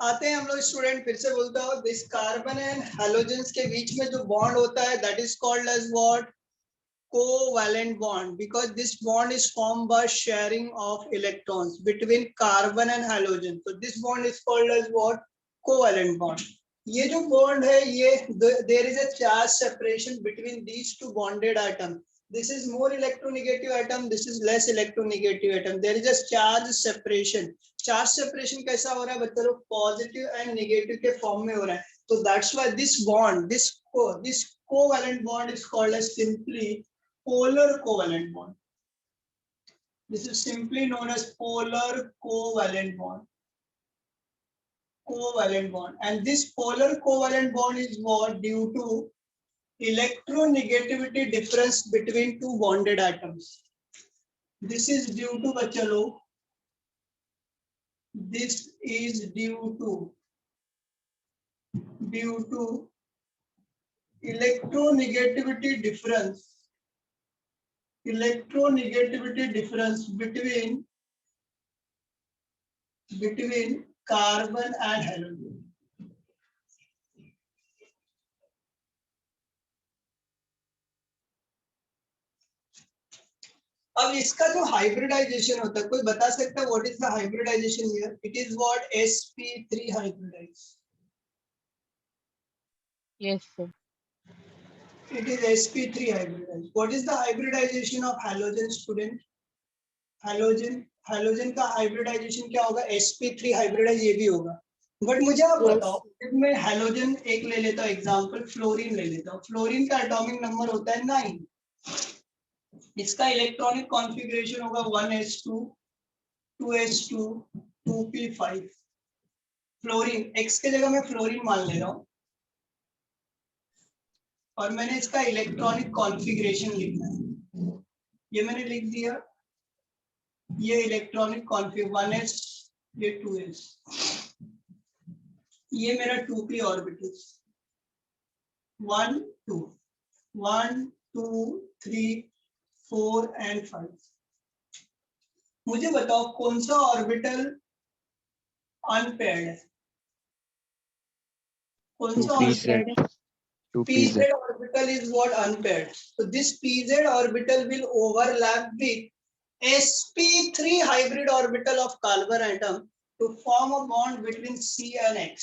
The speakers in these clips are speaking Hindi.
आते हैं हम लोग स्टूडेंट, फिर से बोलता हूँ, दिस कार्बन एंड हैलोजेंस के बीच में जो बॉन्ड होता है that is called as what, covalent bond, because this bond is formed by sharing of electrons between carbon and halogen, so this bond is called as what, covalent bond. ये जो बॉन्ड है ये there is a charge separation between these two bonded atoms. This is more electronegative atom, this is less electronegative atom. There is a charge separation. Charge separation कैसा हो रहा है बच्चों लोग, पॉजिटिव एंड नेगेटिव के फॉर्म में हो रहा है. तो that's why this bond, this covalent bond is called as simply polar covalent bond. This is simply known as polar covalent bond. Covalent bond, and this polar covalent bond is what, due to electronegativity difference between two bonded atoms. This is due to bachalo, this is due to electronegativity difference between carbon and halogen. अब इसका जो हाइब्रिडाइजेशन होता है, कोई बता सकता है what is the hybridisation here? It is what, sp3 hybridise. Yes, sir. It is sp3 hybridized. What is the hybridization of halogen, student? Halogen का हाइब्रिडाइजेशन क्या होगा? sp3 हाइब्रिडाइज ये भी होगा. बट मुझे आप बताओ, जब मैं हैलोजन एक ले लेता हूँ एग्जांपल, फ्लोरीन ले लेता हूँ. फ्लोरीन का एटॉमिक नंबर होता है 9. इसका इलेक्ट्रॉनिक कॉन्फ़िगरेशन होगा 1s2 2s2 2p5. Fluorine x के जगह मैं फ्लोरीन मान ले रहा हूँ और मैंने इसका इलेक्ट्रॉनिक कॉन्फ़िगरेशन लिखना है. ये मैंने लिख दिया, ये इलेक्ट्रॉनिक कॉन्फ़िग 1s, ये 2s, ये मेरा 2p ऑर्बिटल 1 2 1 2 3 4 and 5. मुझे बताओ कौन सा ऑर्बिटल अनपेयर्ड है? कौन सा orbital? pz orbital is what, unpaired. So this pz orbital will overlap with sp3 hybrid orbital of carbon atom to form a bond between c and x.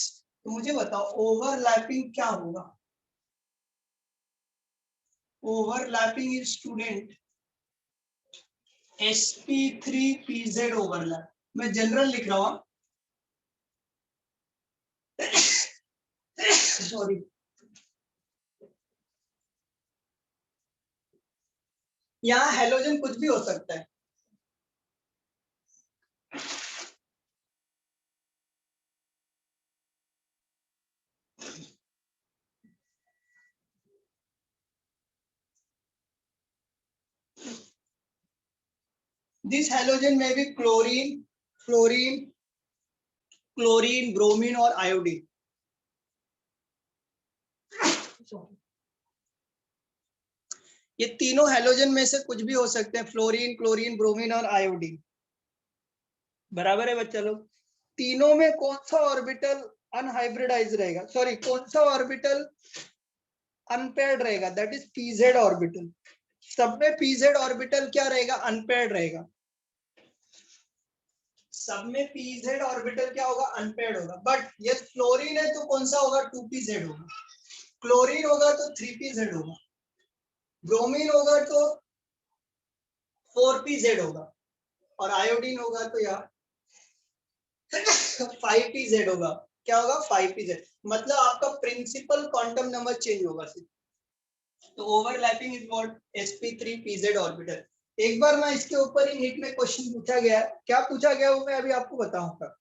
तो मुझे बताओ ओवरलैपिंग क्या होगा? Overlapping is student sp3pz overlap. मैं जनरल लिख रहा हूं, सॉरी. यहाँ हेलोजन कुछ भी हो सकता है. This halogen may be chlorine, fluorine, chlorine, bromine और iodine. ये तीनों हेलोजन में से कुछ भी हो सकते हैं, फ्लोरीन, क्लोरीन, ब्रोमीन और आयोडीन. बराबर है बच्चा लोग? तीनों में कौन सा ऑर्बिटल अनहाइब्रिडाइज रहेगा, सॉरी कौन सा ऑर्बिटल अनपेयर्ड रहेगा? That is pz orbital. सब में pz ऑर्बिटल क्या रहेगा? अनपेयर्ड रहेगा. सब में pz ऑर्बिटल क्या होगा? अनपेयर्ड होगा. बट ये फ्लोरीन है तो कौन सा होगा? 2pz होगा. क्लोरीन होगा तो 3pz होगा. ब्रोमीन होगा तो 4pz होगा और आयोडीन होगा तो यार 5pz होगा. क्या होगा? 5pz. मतलब आपका प्रिंसिपल क्वांटम नंबर चेंज होगा सिर्फ. तो overlapping is what, sp3pz orbital. एक बार ना इसके ऊपर ही नीट में क्वेश्चन पूछा गया. क्या पूछा गया वो मैं अभी आपको बताऊंगा.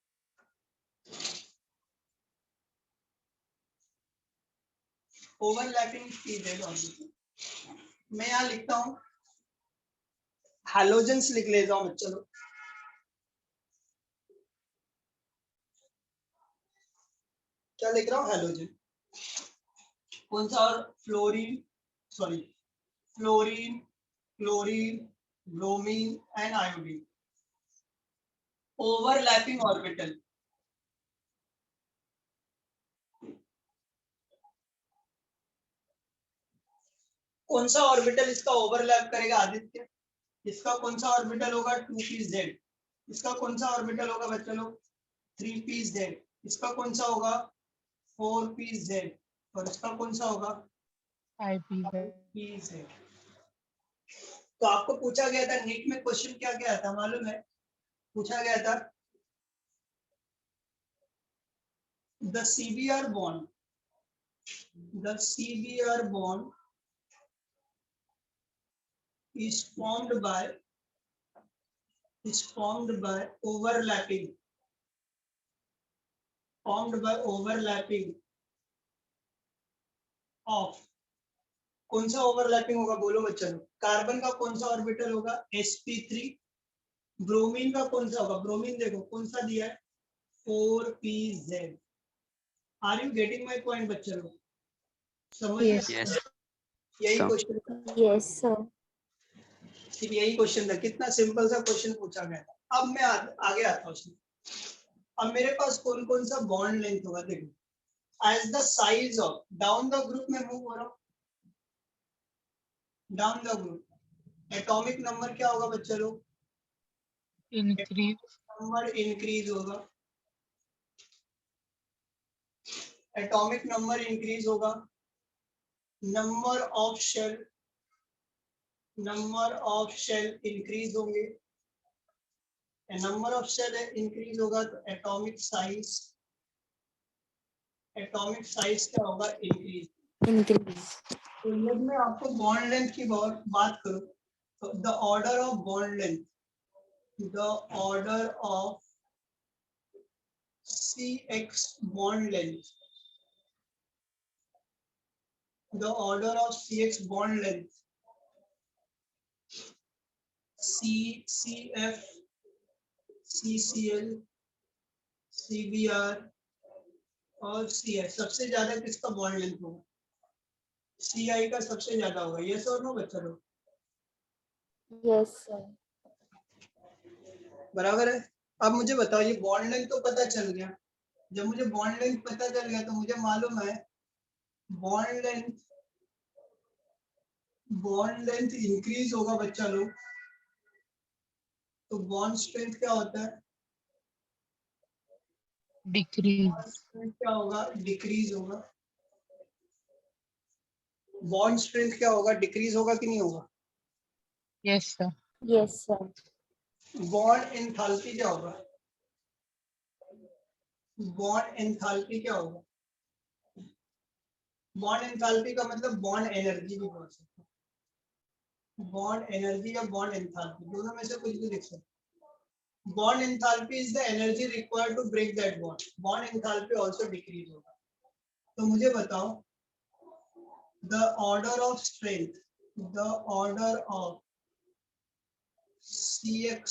Overlapping pz orbital. मैं यहाँ लिखता हूँ, हैलोजेंस लिख लेता हूँ. चलो क्या लिख रहा हूँ? हैलोजन. कौन सा? और fluorine, sorry fluorine, chlorine, bromine and iodine. Overlapping orbital. कौन सा ऑर्बिटल इसका ओवरलैप करेगा आदित्य? इसका कौन सा ऑर्बिटल होगा 2pz? इसका कौन सा ऑर्बिटल होगा बच्चा लोग 3pz? इसका कौन सा होगा 4pz? और इसका कौन सा होगा 5pz? तो आपको पूछा गया था नीट में, क्वेश्चन क्या क्या था मालूम है? पूछा गया था the CBr bond is formed by overlapping of, कौन सा ओवरलैपिंग होगा बोलो बच्चा लोग? कार्बन का कौन सा ऑर्बिटल होगा sp3, ब्रोमीन का कौन सा होगा? ब्रोमीन देखो कौन सा दिया है 4pz। Are you getting my point बच्चा लोग? समझ में? Yes. यही Sir. Question, Yes, sir. सिर्फ यही क्वेश्चन था, कितना सिंपल सा क्वेश्चन पूछा गया था। अब मैं आगे आता हूँ उसमें। अब मेरे पास कौन कौन सा बॉन्ड लेंथ होगा देखो, as the size of, down the group में मूव हो रहा हूँ, down the group atomic number क्या होगा बच्चा लोग? इंक्रीज, नंबर इंक्रीज होगा, एटॉमिक नंबर इंक्रीज होगा, नंबर ऑफ शेल इंक्रीज होंगे, नंबर ऑफ शेल इंक्रीज होगा तो एटॉमिक साइज क्या होगा? इंक्रीज। Increase. तो जब मैं आपको बॉन्ड लेंथ की बात करूं तो the order of bond length, the order of CX bond length, the order of CX bond length, CF, CCl, CBr और CI, सबसे ज्यादा किसका बॉन्ड लेंथ होगा? CI का सबसे ज्यादा होगा। यस और नो बच्चा लोग? Yes, sir. बराबर है। अब मुझे बताओ, ये बॉन्ड लेंथ तो पता चल गया, जब मुझे बॉन्ड लेंथ पता चल गया तो मुझे मालूम है बॉन्ड लेंथ इंक्रीज होगा बच्चा लोग, तो बॉन्ड स्ट्रेंथ क्या होता है? डिक्रीज। क्या होगा? डिक्रीज होगा। बॉन्ड स्ट्रेंथ क्या होगा? डिक्रीज होगा कि नहीं होगा? Yes sir. Yes, sir. Bond enthalpy क्या होगा? बॉन्ड एंथैल्पी क्या होगा? बॉन्ड एंथैल्पी का मतलब बॉन्ड एनर्जी भी बोल सकते हैं। बॉन्ड एनर्जी या बॉन्ड एंथैल्पी, दोनों में से कुछ भी लिख सकते हैं। Bond enthalpy is the energy required to break that bond. Bond enthalpy also decrease होगा। तो मुझे बताओ the order of strength, the order of CX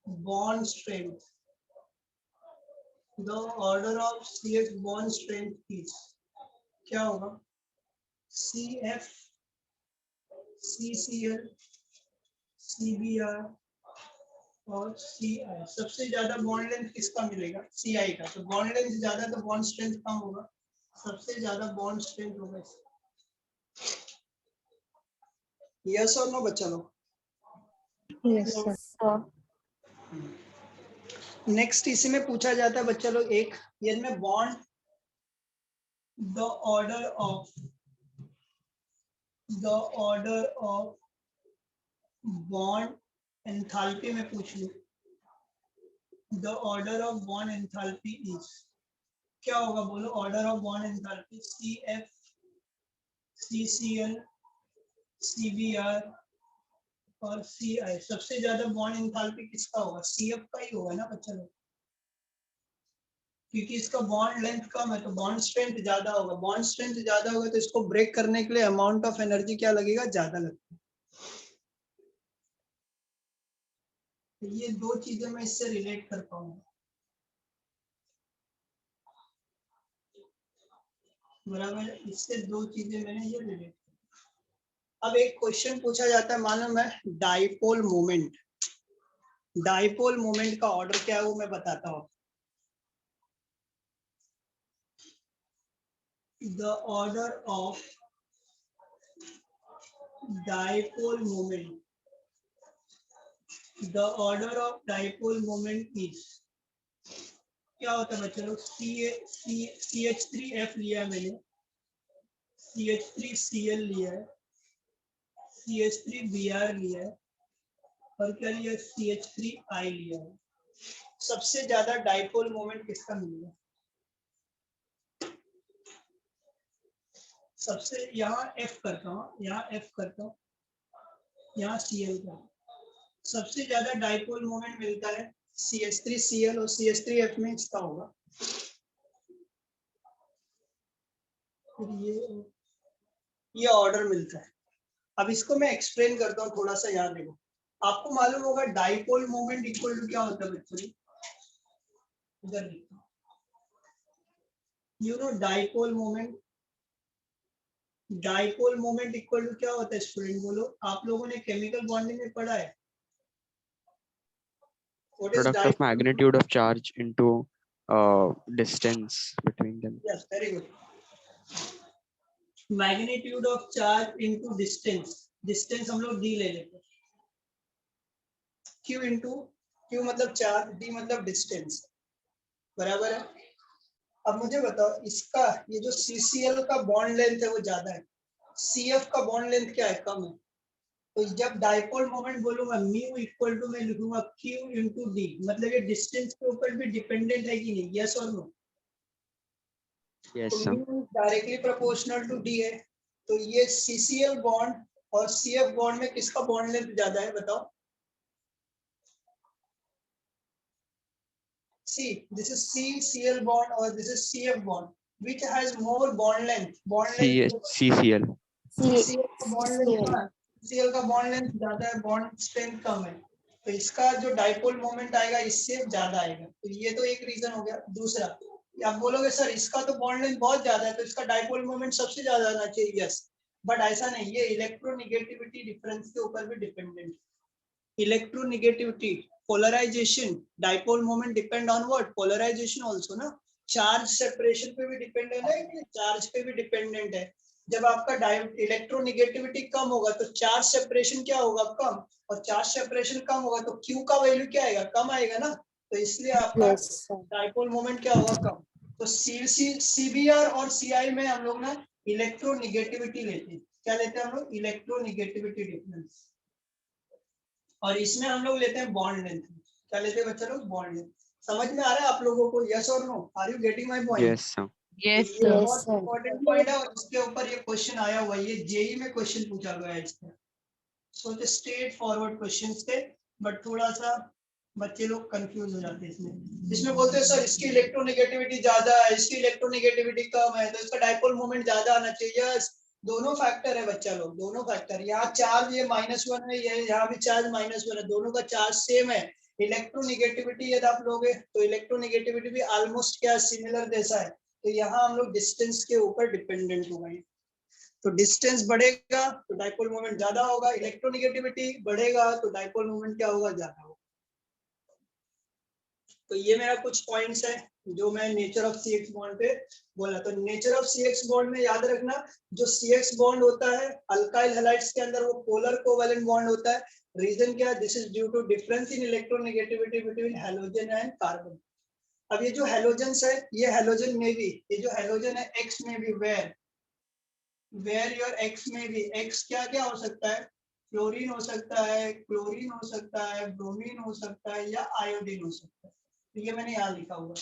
bond strength, the order of CX bond strength is क्या होगा? CF, CCl, CBr और CI। सबसे ज्यादा बॉन्ड लेंथ किसका मिलेगा? CI का। तो बॉन्ड लेंथ ज्यादा तो बॉन्ड स्ट्रेंथ कम होगा, सबसे ज्यादा बॉन्ड स्ट्रेंथ होगा। यस और नो बच्चा लोग? Yes, sir. नेक्स्ट इसी में पूछा जाता है बच्चा लोग एक, इनमें bond the order of bond enthalpy में पूछ लूं, the order of bond enthalpy is क्या होगा बोलो? Order of bond enthalpy CF, CCl, CBr और CI। सबसे ज्यादा बॉन्ड एंथैल्पी किसका होगा? CF का ही होगा ना बच्चा लोग, क्योंकि इसका बॉन्ड लेंथ कम है तो बॉन्ड स्ट्रेंथ ज्यादा होगा। बॉन्ड स्ट्रेंथ ज्यादा होगा तो इसको ब्रेक करने के लिए अमाउंट ऑफ एनर्जी क्या लगेगा? ज्यादा लगेगा। तो ये दो चीजें मैं इससे रिलेट कर पाऊंगा। बराबर, इससे दो चीजें मैंने ये रिलेट। अब एक क्वेश्चन पूछा जाता है, मालूम है डाइपोल मोमेंट। डाइपोल मोमेंट का ऑर्डर क्या है वो मैं बताता हूँ। The order of dipole moment. The order of dipole moment is, क्या होता है बच्चों लोग, CH3F लिया है मैंने, CH3Cl लिया है, CH3Br लिया है, और क्या लिया है, CH3I लिया है। सबसे ज्यादा डाइपोल मोमेंट किसका मिलेगा? सबसे, यहाँ F करता हूँ, यहाँ F करता हूँ, यहाँ Cl का, सबसे ज्यादा डाइपोल मोमेंट मिलता है CH3Cl और CH3F में इसका होगा। ये ऑर्डर मिलता है। अब इसको मैं एक्सप्लेन करता हूँ थोड़ा सा, याद देखो। आपको मालूम होगा डाइपोल मोमेंट इक्वल टू क्या होता है बच्चों, इधर लिखता हूँ, you know dipole moment, dipole moment equal to क्या होता है स्टूडेंट, बोलो। आप लोगों ने केमिकल बॉन्डिंग में पढ़ा है, what is Product of magnitude of charge into distance between them. Yes, very good. Magnitude of charge into distance, distance हम लोग डी ले लेते हैं, क्यू इनटू, क्यू मतलब चार्ज, डी मतलब डिस्टेंस, बराबर है। अब मुझे बताओ, इसका ये जो CCl का बॉन्ड लेंथ है वो ज्यादा है, CF का बॉन्ड लेंथ क्या है, कम है। तो जब डाइपोल मोमेंट बोलूंगा म्यू इक्वल टू, मैं लिखूंगा क्यू इनटू डी, मतलब ये डिस्टेंस के ऊपर भी डिपेंडेंट है कि नहीं, यस और नो? Yes, तो sir. Mu directly proportional to D है, तो ये CCl बॉन्ड और CF बॉन्ड में किसका बॉन्ड लेंथ ज्यादा है, बताओ? See, this is CCl bond or this is CF bond. Which has more bond length? Bond length. CCl. CCl का bond length कहाँ है? CCl का bond length ज्यादा है, bond strength कम है, तो इसका जो डाइपोल मोमेंट आएगा इससे ज्यादा आएगा। तो ये तो एक रीजन हो गया। दूसरा, आप बोलोगे सर इसका तो बॉन्ड लेंथ बहुत ज्यादा है तो इसका डाइपोल मोमेंट सबसे ज्यादा आना चाहिए, यस, बट ऐसा नहीं, ये इलेक्ट्रोनिगेटिविटी डिफरेंस के ऊपर भी dependent. Electronegativity, polarization, dipole moment depend on what? Polarization also ना, चार्ज सेपरेशन पे भी डिपेंडेंट है कि चार्ज पे भी डिपेंडेंट है। जब आपका इलेक्ट्रोनिगेटिविटी कम होगा तो चार्ज सेपरेशन क्या होगा, कम, और चार्ज सेपरेशन कम होगा तो Q का वैल्यू क्या आएगा, कम आएगा ना, तो इसलिए आपका Yes, sir. डाइपोल मोमेंट क्या होगा, कम। तो CBr और CI में हम लोग ना इलेक्ट्रोनिगेटिविटी लेते हैं, क्या लेते हैं हम लोग, इलेक्ट्रोनिगेटिविटी डिफरेंस, और इसमें हम लोग लेते हैं बॉन्ड लेंथ। क्या लेते हैं बच्चा लोग, बॉन्ड लेंथ। समझ में आ रहा है आप लोगों को, यस और no, are you getting my point? Yes, sir. Yes, ये sir. बहुत इंपॉर्टेंट पॉइंट है और इसके ऊपर ये क्वेश्चन आया हुआ है, ये जेई में क्वेश्चन पूछा गया है इसका। So the straight forward questions थे, बट थोड़ा सा बच्चे लोग कंफ्यूज हो जाते हैं इसमें बोलते हैं सर इसकी इलेक्ट्रोनेगेटिविटी ज्यादा है, इसकी इलेक्ट्रोनेगेटिविटी कम है, तो इसका डाइपोल मोमेंट ज्यादा आना चाहिए। यस, दोनों फैक्टर है बच्चा लोग, दोनों फैक्टर। यहाँ चार्ज ये -1 है, ये यहाँ भी चार्ज -1 है, दोनों का चार्ज सेम है। इलेक्ट्रोनेगेटिविटी यदि आप लोगे तो इलेक्ट्रोनेगेटिविटी भी ऑलमोस्ट क्या सिमिलर जैसा है, तो यहाँ हम लोग डिस्टेंस के ऊपर डिपेंडेंट हो गए। तो डिस्टेंस बढ़ेगा तो डाइपोल मोमेंट ज्यादा होगा, इलेक्ट्रोनेगेटिविटी बढ़ेगा तो डाइपोल मोमेंट क्या होगा, ज्यादा होगा। तो ये मेरा कुछ पॉइंट्स है जो मैं नेचर ऑफ CX बॉन्ड पे बोला। तो नेचर ऑफ CX बॉन्ड में याद रखना, जो CX बॉन्ड होता है अल्काइल हैलाइड्स के अंदर वो पोलर कोवैलेंट बॉन्ड होता है। रीजन क्या है, this is due to difference in electronegativity between halogen and carbon. अब ये जो हैलोजेंस है, ये हैलोजन में भी, ये जो हैलोजन है X में भी, वेयर योर X में भी, X क्या क्या हो सकता है, फ्लोरीन हो सकता है, क्लोरीन हो सकता है, ब्रोमीन हो सकता है, या आयोडीन हो सकता है। तो ये मैंने यहाँ लिखा हुआ है।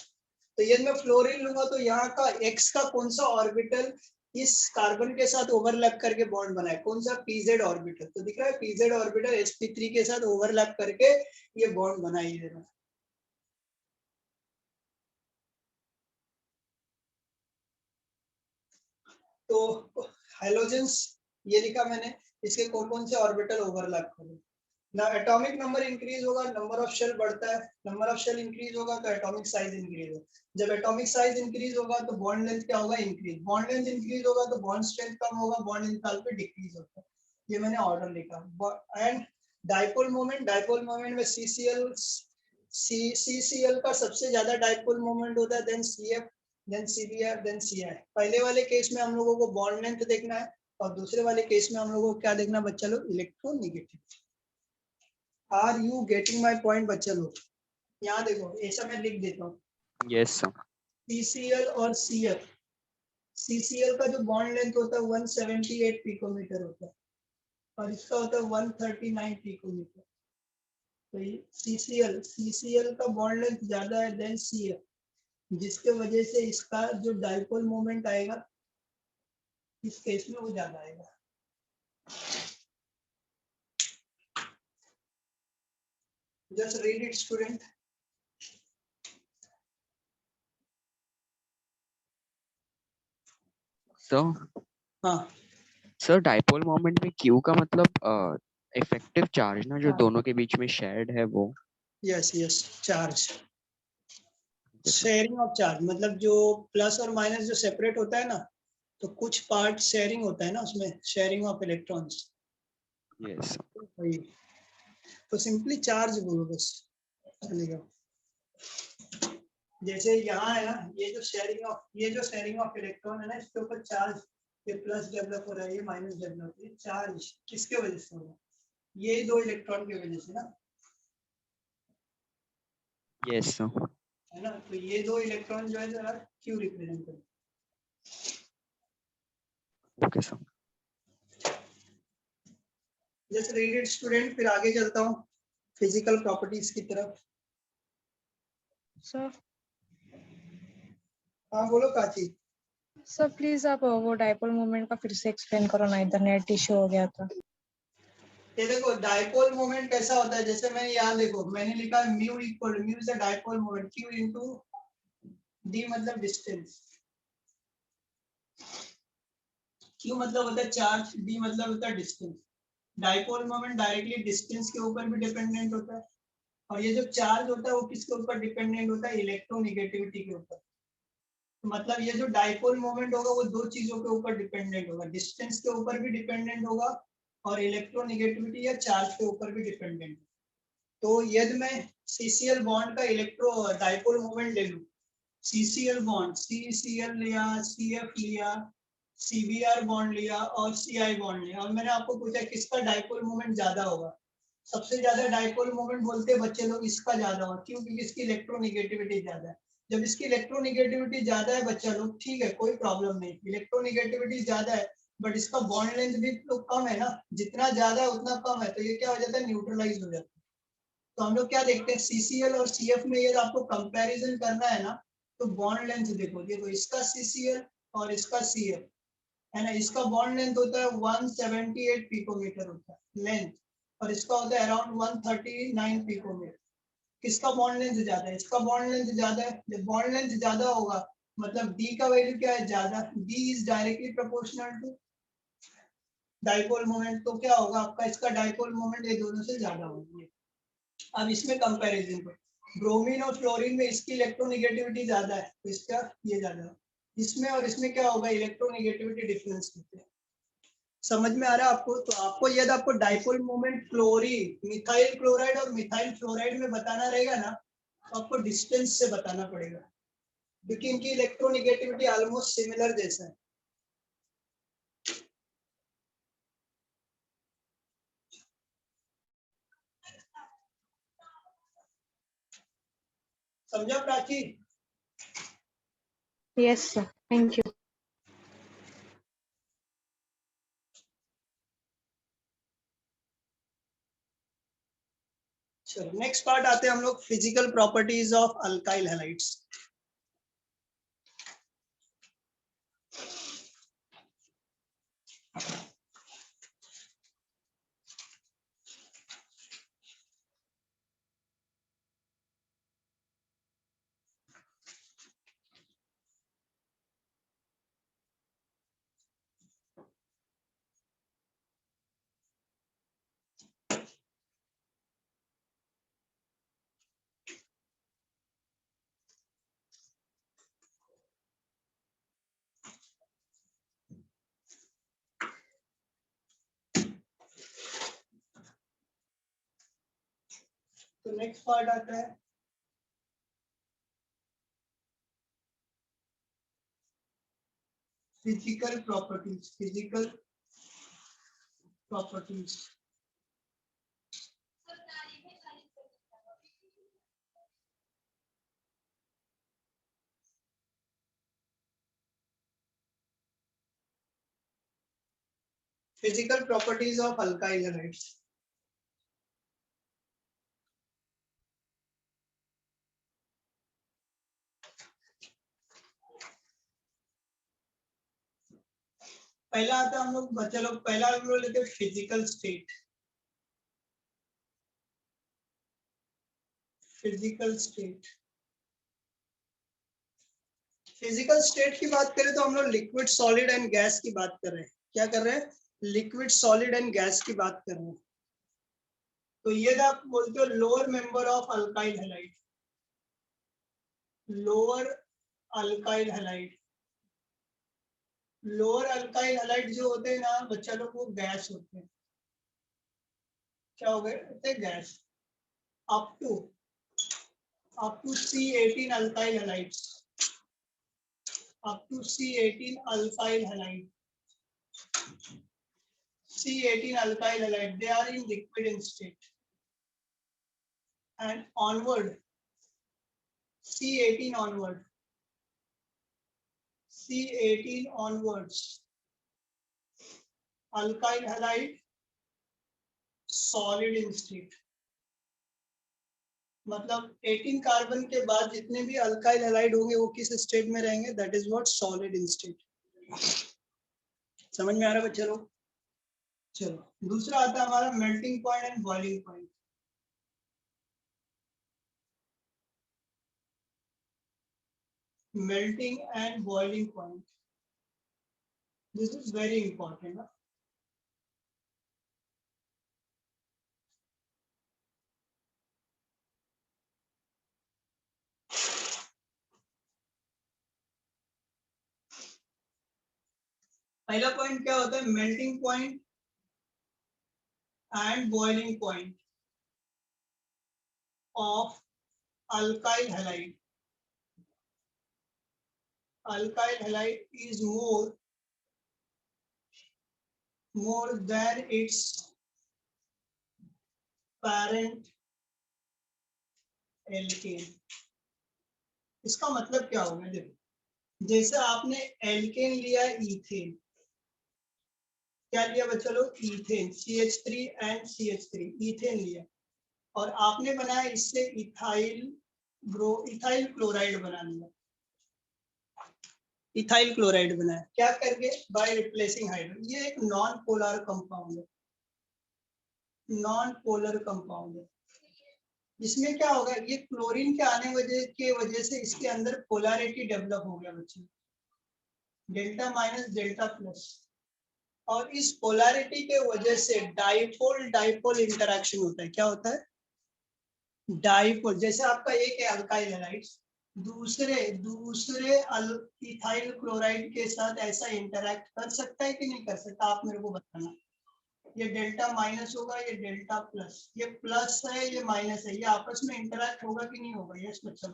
तो यदि मैं फ्लोरीन लूंगा तो यहाँ का X का कौन सा ऑर्बिटल इस कार्बन के साथ ओवरलैप करके बॉन्ड बनाए, कौन सा, PZ ऑर्बिटल। तो दिख रहा है PZ ऑर्बिटल sp3 के साथ ओवरलैप करके ये बॉन्ड बनाई दे रहा है। तो हैलोजेंस ये लिखा मैंने, इसके कौन कौन से ऑर्बिटल ओवरलैप करें ना। एटॉमिक नंबर इंक्रीज होगा, नंबर ऑफ शेल बढ़ता है, नंबर ऑफ शेल इंक्रीज होगा तो एटॉमिक साइज इंक्रीज होगा। जब एटॉमिक साइज इंक्रीज होगा तो बॉन्ड लेंथ क्या होगा, इंक्रीज। बॉन्ड लेंथ इंक्रीज होगा तो बॉन्ड स्ट्रेंथ कम होगा, बॉन्ड एंथैल्पी डिक्रीज होता है। ये मैंने ऑर्डर लिखा। एंड डाइपोल मोमेंट में CCl का सबसे ज्यादा डाइपोल मोमेंट होता है, then CF, then CBr, then CI। पहले वाले केस में हम लोगों को बॉन्ड लेंथ देखना है, और दूसरे वाले केस में हम लोगों को क्या देखना बच्चा लोग, electronegativity. Are you getting my point बच्चा लोग? यहाँ देखो ऐसा मैं लिख देता हूँ, Yes, sir. CCl और CF। CCl का जो बॉन्ड लेंथ होता है 178 पिकोमीटर होता है और इसका होता है 139 पिकोमीटर। तो ये CCl का बॉन्ड लेंथ ज्यादा है देन CF, जिसके वजह से इसका जो डाइपोल मोमेंट आएगा इस केस में वो ज्यादा आएगा। Just read it student. So, हाँ sir, dipole moment में Q का मतलब इफेक्टिव चार्ज ना जो दोनों के बीच में शेयर्ड है वो। Yes yes, charge, sharing of charge, मतलब जो प्लस और माइनस जो सेपरेट होता है ना, तो कुछ पार्ट शेयरिंग होता है ना उसमें, शेयरिंग ऑफ इलेक्ट्रॉन्स। Yes. वही, तो सिंपली चार्ज बोलो बस, चलेगा। जैसे यहाँ है ना, ये जो शेयरिंग ऑफ इलेक्ट्रॉन है ना, इसके ऊपर चार्ज, ये प्लस डेवलप हो रहा है, ये माइनस डेवलप, ये चार्ज किसके वजह से हो रहा है? ये दो इलेक्ट्रॉन की वजह से ना, Yes, sir. है ना। तो ये दो इलेक्ट्रॉन जो है जरा क्यों रिप्रेजेंट करते Okay, sir. Just read it student. फिर आगे चलता हूँ फिजिकल प्रॉपर्टीज की तरफ। सर हाँ बोलो काची। सर प्लीज आप वो डाइपोल मोमेंट का फिर से एक्सप्लेन करो ना, इधर नेट इश्यू हो गया था। ये देखो डाइपोल मोमेंट कैसा होता है, जैसे मैंने यहाँ देखो मैंने लिखा है mu equal, mu is the dipole moment, Q into D मतलब डिस्टेंस, क्यू मतलब होता है चार्ज, डी मतलब होता है distance. Dipole moment directly distance के ऊपर भी डिपेंडेंट होता है, और ये जो चार्ज होता है वो किसके ऊपर डिपेंडेंट होता है, इलेक्ट्रोनेगेटिविटी के ऊपर। तो मतलब ये जो डाइपोल मोमेंट होगा वो दो चीजों के ऊपर डिपेंडेंट होगा, डिस्टेंस के ऊपर भी डिपेंडेंट होगा और इलेक्ट्रोनेगेटिविटी या चार्ज के ऊपर भी डिपेंडेंट। तो यदि मैं CCl बॉन्ड का इलेक्ट्रो डाइपोल मोमेंट ले लूं, CCl बॉन्ड, CCl लिया, CF लिया, CBr बॉन्ड लिया और CI बॉन्ड लिया, और मैंने आपको पूछा किसका डाइपोल मोमेंट ज्यादा होगा। सबसे ज्यादा डाइपोल मोमेंट बोलते हैं बच्चे लोग इसका ज्यादा होगा, क्यों? क्योंकि इसकी इलेक्ट्रोनेगेटिविटी ज्यादा है। जब इसकी इलेक्ट्रोनेगेटिविटी ज्यादा है बच्चा लोग, ठीक है कोई प्रॉब्लम नहीं, इलेक्ट्रोनेगेटिविटी ज्यादा है बट इसका बॉन्ड लेंथ भी तो कम है ना, जितना ज्यादा है उतना कम है, तो ये क्या हो जाता है, न्यूट्रलाइज हो जाता है। तो हम लोग क्या देखते हैं CCl और CF में, ये आपको कंपैरिजन करना है ना, तो बॉन्ड लेंथ देखो, देखो इसका CCl और इसका CF है ना, इसका बॉन्ड लेंथ होता है 178 पिकोमीटर होता है लेंथ, और इसका होता है अराउंड 139 पिकोमीटर। किसका बॉन्ड लेंथ ज्यादा है? इसका बॉन्ड लेंथ ज्यादा है। जब बॉन्ड लेंथ ज्यादा होगा मतलब D का वैल्यू क्या है, ज्यादा, D is directly proportional to dipole moment, तो क्या होगा आपका, इसका डाइपोल मोमेंट ये दोनों से ज्यादा होगा। अब इसमें कंपैरिजन को, ब्रोमीन और फ्लोरीन में इसकी इलेक्ट्रोनेगेटिविटी ज्यादा है तो इसका ये ज्यादा है, इसमें और इसमें क्या होगा, इलेक्ट्रोनेगेटिविटी डिफरेंस होते हैं। समझ में आ रहा है आपको? तो आपको यदि आपको dipole moment chlorine, methyl chloride और मिथाइल फ्लोराइड में बताना रहेगा ना, तो आपको डिस्टेंस से बताना पड़ेगा, क्योंकि इनकी इलेक्ट्रोनेगेटिविटी ऑलमोस्ट सिमिलर जैसा है। समझा Prachi? Yes sir, thank you. चलो नेक्स्ट पार्ट आते हैं हम लोग, physical properties of alkyl halides. तो नेक्स्ट पार्ट आता है physical properties, physical properties. Physical properties of alkyl halides. पहला आता है हम लोग बच्चे लोग पहला हम लोग लेते हैं physical state. Physical state. Physical state की बात करें तो हम लोग लिक्विड सॉलिड एंड गैस की बात कर रहे हैं. क्या कर रहे हैं? लिक्विड सॉलिड एंड गैस की बात कर रहे हैं. तो ये आप बोलते हो lower member of alkyl halide. Lower alkyl halide. Lower alkyl halide जो होते हैं ना बच्चा लोग वो गैस होते हैं. क्या हो गए? होते gas. Up to C18 alkyl halides. up to C18 alkyl halide. C18 alkyl halide, they are in liquid in state. And onward, C18 onward. C18 onwards. Alkyl halide, solid in state. मतलब 18 कार्बन के बाद जितने भी अल्काइल हैलाइड होंगे वो किस स्टेट में रहेंगे? That is what solid in state. समझ में आ रहा है बच्चे लोग? चलो दूसरा आता है हमारा melting point and boiling point. Melting and boiling point. This is very important. पहला पॉइंट क्या होता है? Melting point and boiling point of alkyl halide. Alkyl halide is more than its parent alkane. इसका मतलब क्या होगा? देखो जैसे आपने एल्केन लिया इथेन. क्या लिया बच्चा लोग? Ethane. CH3 and CH3 ethane लिया और आपने बनाया इससे इथाइल क्लोराइड बना लिया. इथाइल क्लोराइड बनाया क्या करके? By replacing hydrogen. ये एक नॉन पोलर कंपाउंड है. नॉन पोलर कंपाउंड है. इसमें क्या होगा? ये क्लोरीन के आने के वजह से इसके अंदर पोलैरिटी डेवलप हो गया बच्चे. Delta minus delta plus. और इस पोलैरिटी के वजह से डाइपोल इंटरेक्शन होता है. क्या होता है? डाइपोल. जैसे आपका एक है अल्काइल हैलाइड दूसरे इथाइल क्लोराइड के साथ ऐसा इंटरैक्ट कर सकता है कि नहीं कर सकता? आप मेरे को बताना. ये डेल्टा माइनस होगा, ये डेल्टा प्लस. ये प्लस है, ये माइनस है. ये आपस में इंटरैक्ट होगा कि नहीं होगा? यस बच्चा.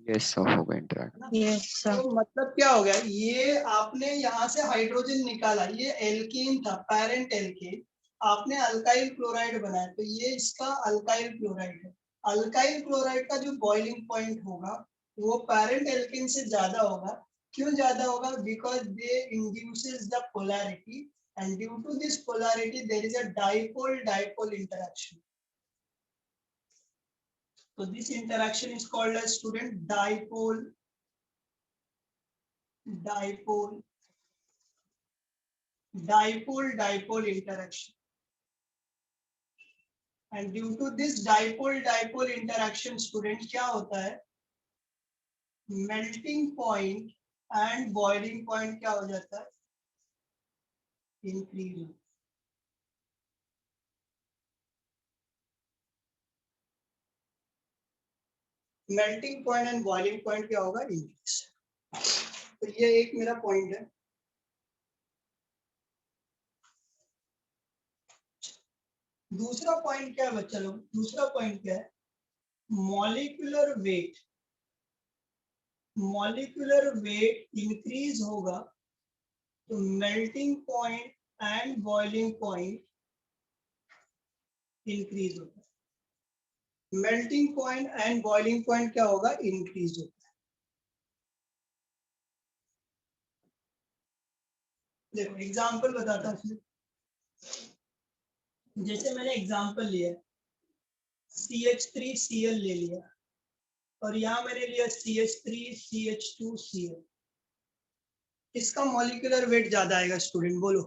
यस सर होगा इंटरैक्ट. Yes sir. तो मतलब क्या हो गया? ये आपने यहाँ से हाइड्रोजन निकाला, ये एल्कीन था, पैरेंट एल्कीन. आपने अल्काइल क्लोराइड बनाया तो ये इसका अल्काइल क्लोराइड है. अल्काइल क्लोराइड का जो बॉइलिंग पॉइंट होगा वो पैरेंट एल्कीन से ज्यादा होगा. क्यों ज्यादा होगा? Because they induces the polarity and due to this polarity there is a dipole interaction. So this interaction is called as student dipole interaction. And due to this dipole interaction student क्या होता है? melting point and boiling point क्या हो जाता है? increase. Melting point and boiling point क्या होगा? इंक्रीज. तो ये एक मेरा पॉइंट है. दूसरा पॉइंट क्या है बच्चा लोग? दूसरा पॉइंट क्या है? Molecular weight. Molecular weight increase होगा तो melting point and boiling point increase होता है। Melting point and boiling point क्या होगा? इंक्रीज होता है। देखो एग्जांपल बताता हूँ। जैसे मैंने एग्जांपल लिया CH3Cl ले लिया और यहाँ मैंने लिया CH3CH2Cl। किसका मॉलिक्यूलर वेट ज्यादा आएगा स्टूडेंट? बोलो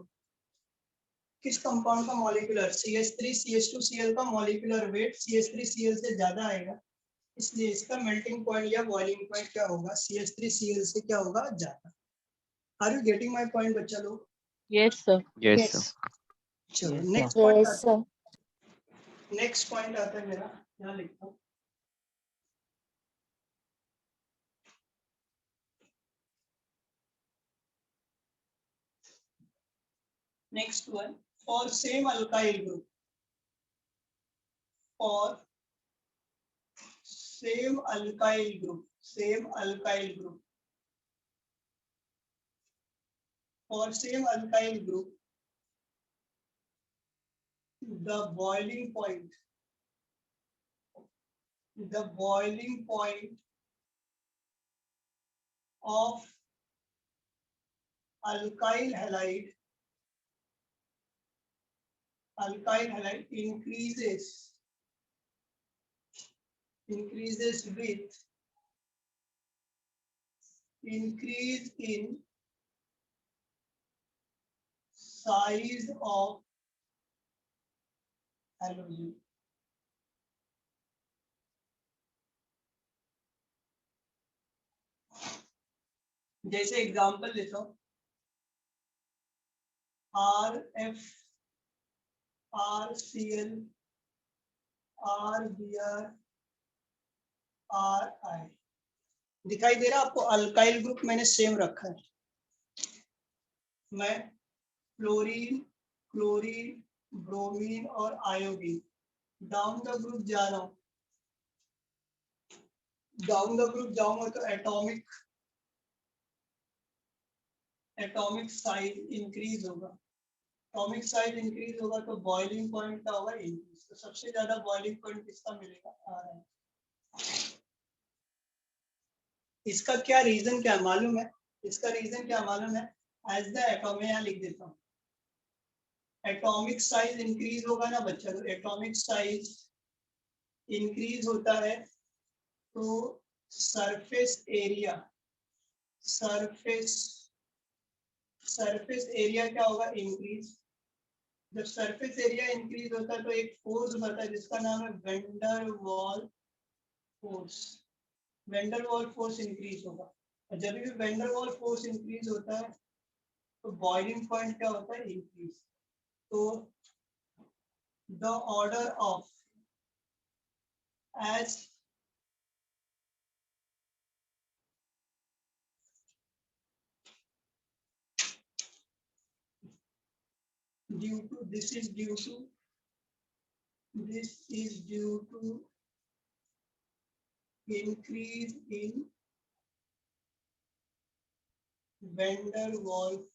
किस कंपाउंड का मॉलिक्यूलर? CH3CH2Cl का मॉलिक्यूलर वेट CH3Cl से ज्यादा आएगा, इसलिए इसका मेल्टिंग पॉइंट या बॉइलिंग पॉइंट क्या होगा? CH3Cl से क्या होगा? ज्यादा। Are you getting my point बच्चा लोग? Yes, sir. Yes, sir. चलो Yes, next sir. Point Yes, आता है। sir. नेक्स्ट पॉइंट आता है मेरा, यहाँ लिखता हूँ। Next one, for same alkyl group, for same alkyl group, for same alkyl group, the boiling point of alkyl halide increases with increase in size of halogen. जैसे एग्जांपल लेता हूँ, RF, RCl, RBr, RI। दिखाई दे रहा आपको? अल्काइल ग्रुप मैंने सेम रखा है। मैं फ्लोरीन, क्लोरीन, ब्रोमीन और आयोडीन डाउन द ग्रुप जा रहा हूँ। डाउन द ग्रुप जाऊंगा तो एटॉमिक साइज इंक्रीज होगा। एटॉमिक साइज इंक्रीज होगा तो बॉइलिंग पॉइंट का होगा इंक्रीज। तो सबसे ज्यादा बॉइलिंग पॉइंट किसका मिलेगा? RI। इसका क्या रीजन क्या मालूम है? इसका रीजन क्या मालूम है? एज द एटॉम में यहाँ लिख देता हूँ। एटॉमिक साइज इंक्रीज होगा ना बच्चा, तो एटॉमिक साइज इंक्रीज होता है तो सरफेस एरिया क्या होगा? इंक्रीज। जब सरफेस एरिया इंक्रीज होता है तो एक फोर्स होता है जिसका नाम है vendor wall force. Vendor wall force increase होगा और जब भी वेंडर वॉल फोर्स इंक्रीज होता है तो बॉइलिंग पॉइंट क्या होता है? इंक्रीज। तो the order of as this is due to increase in van der Waals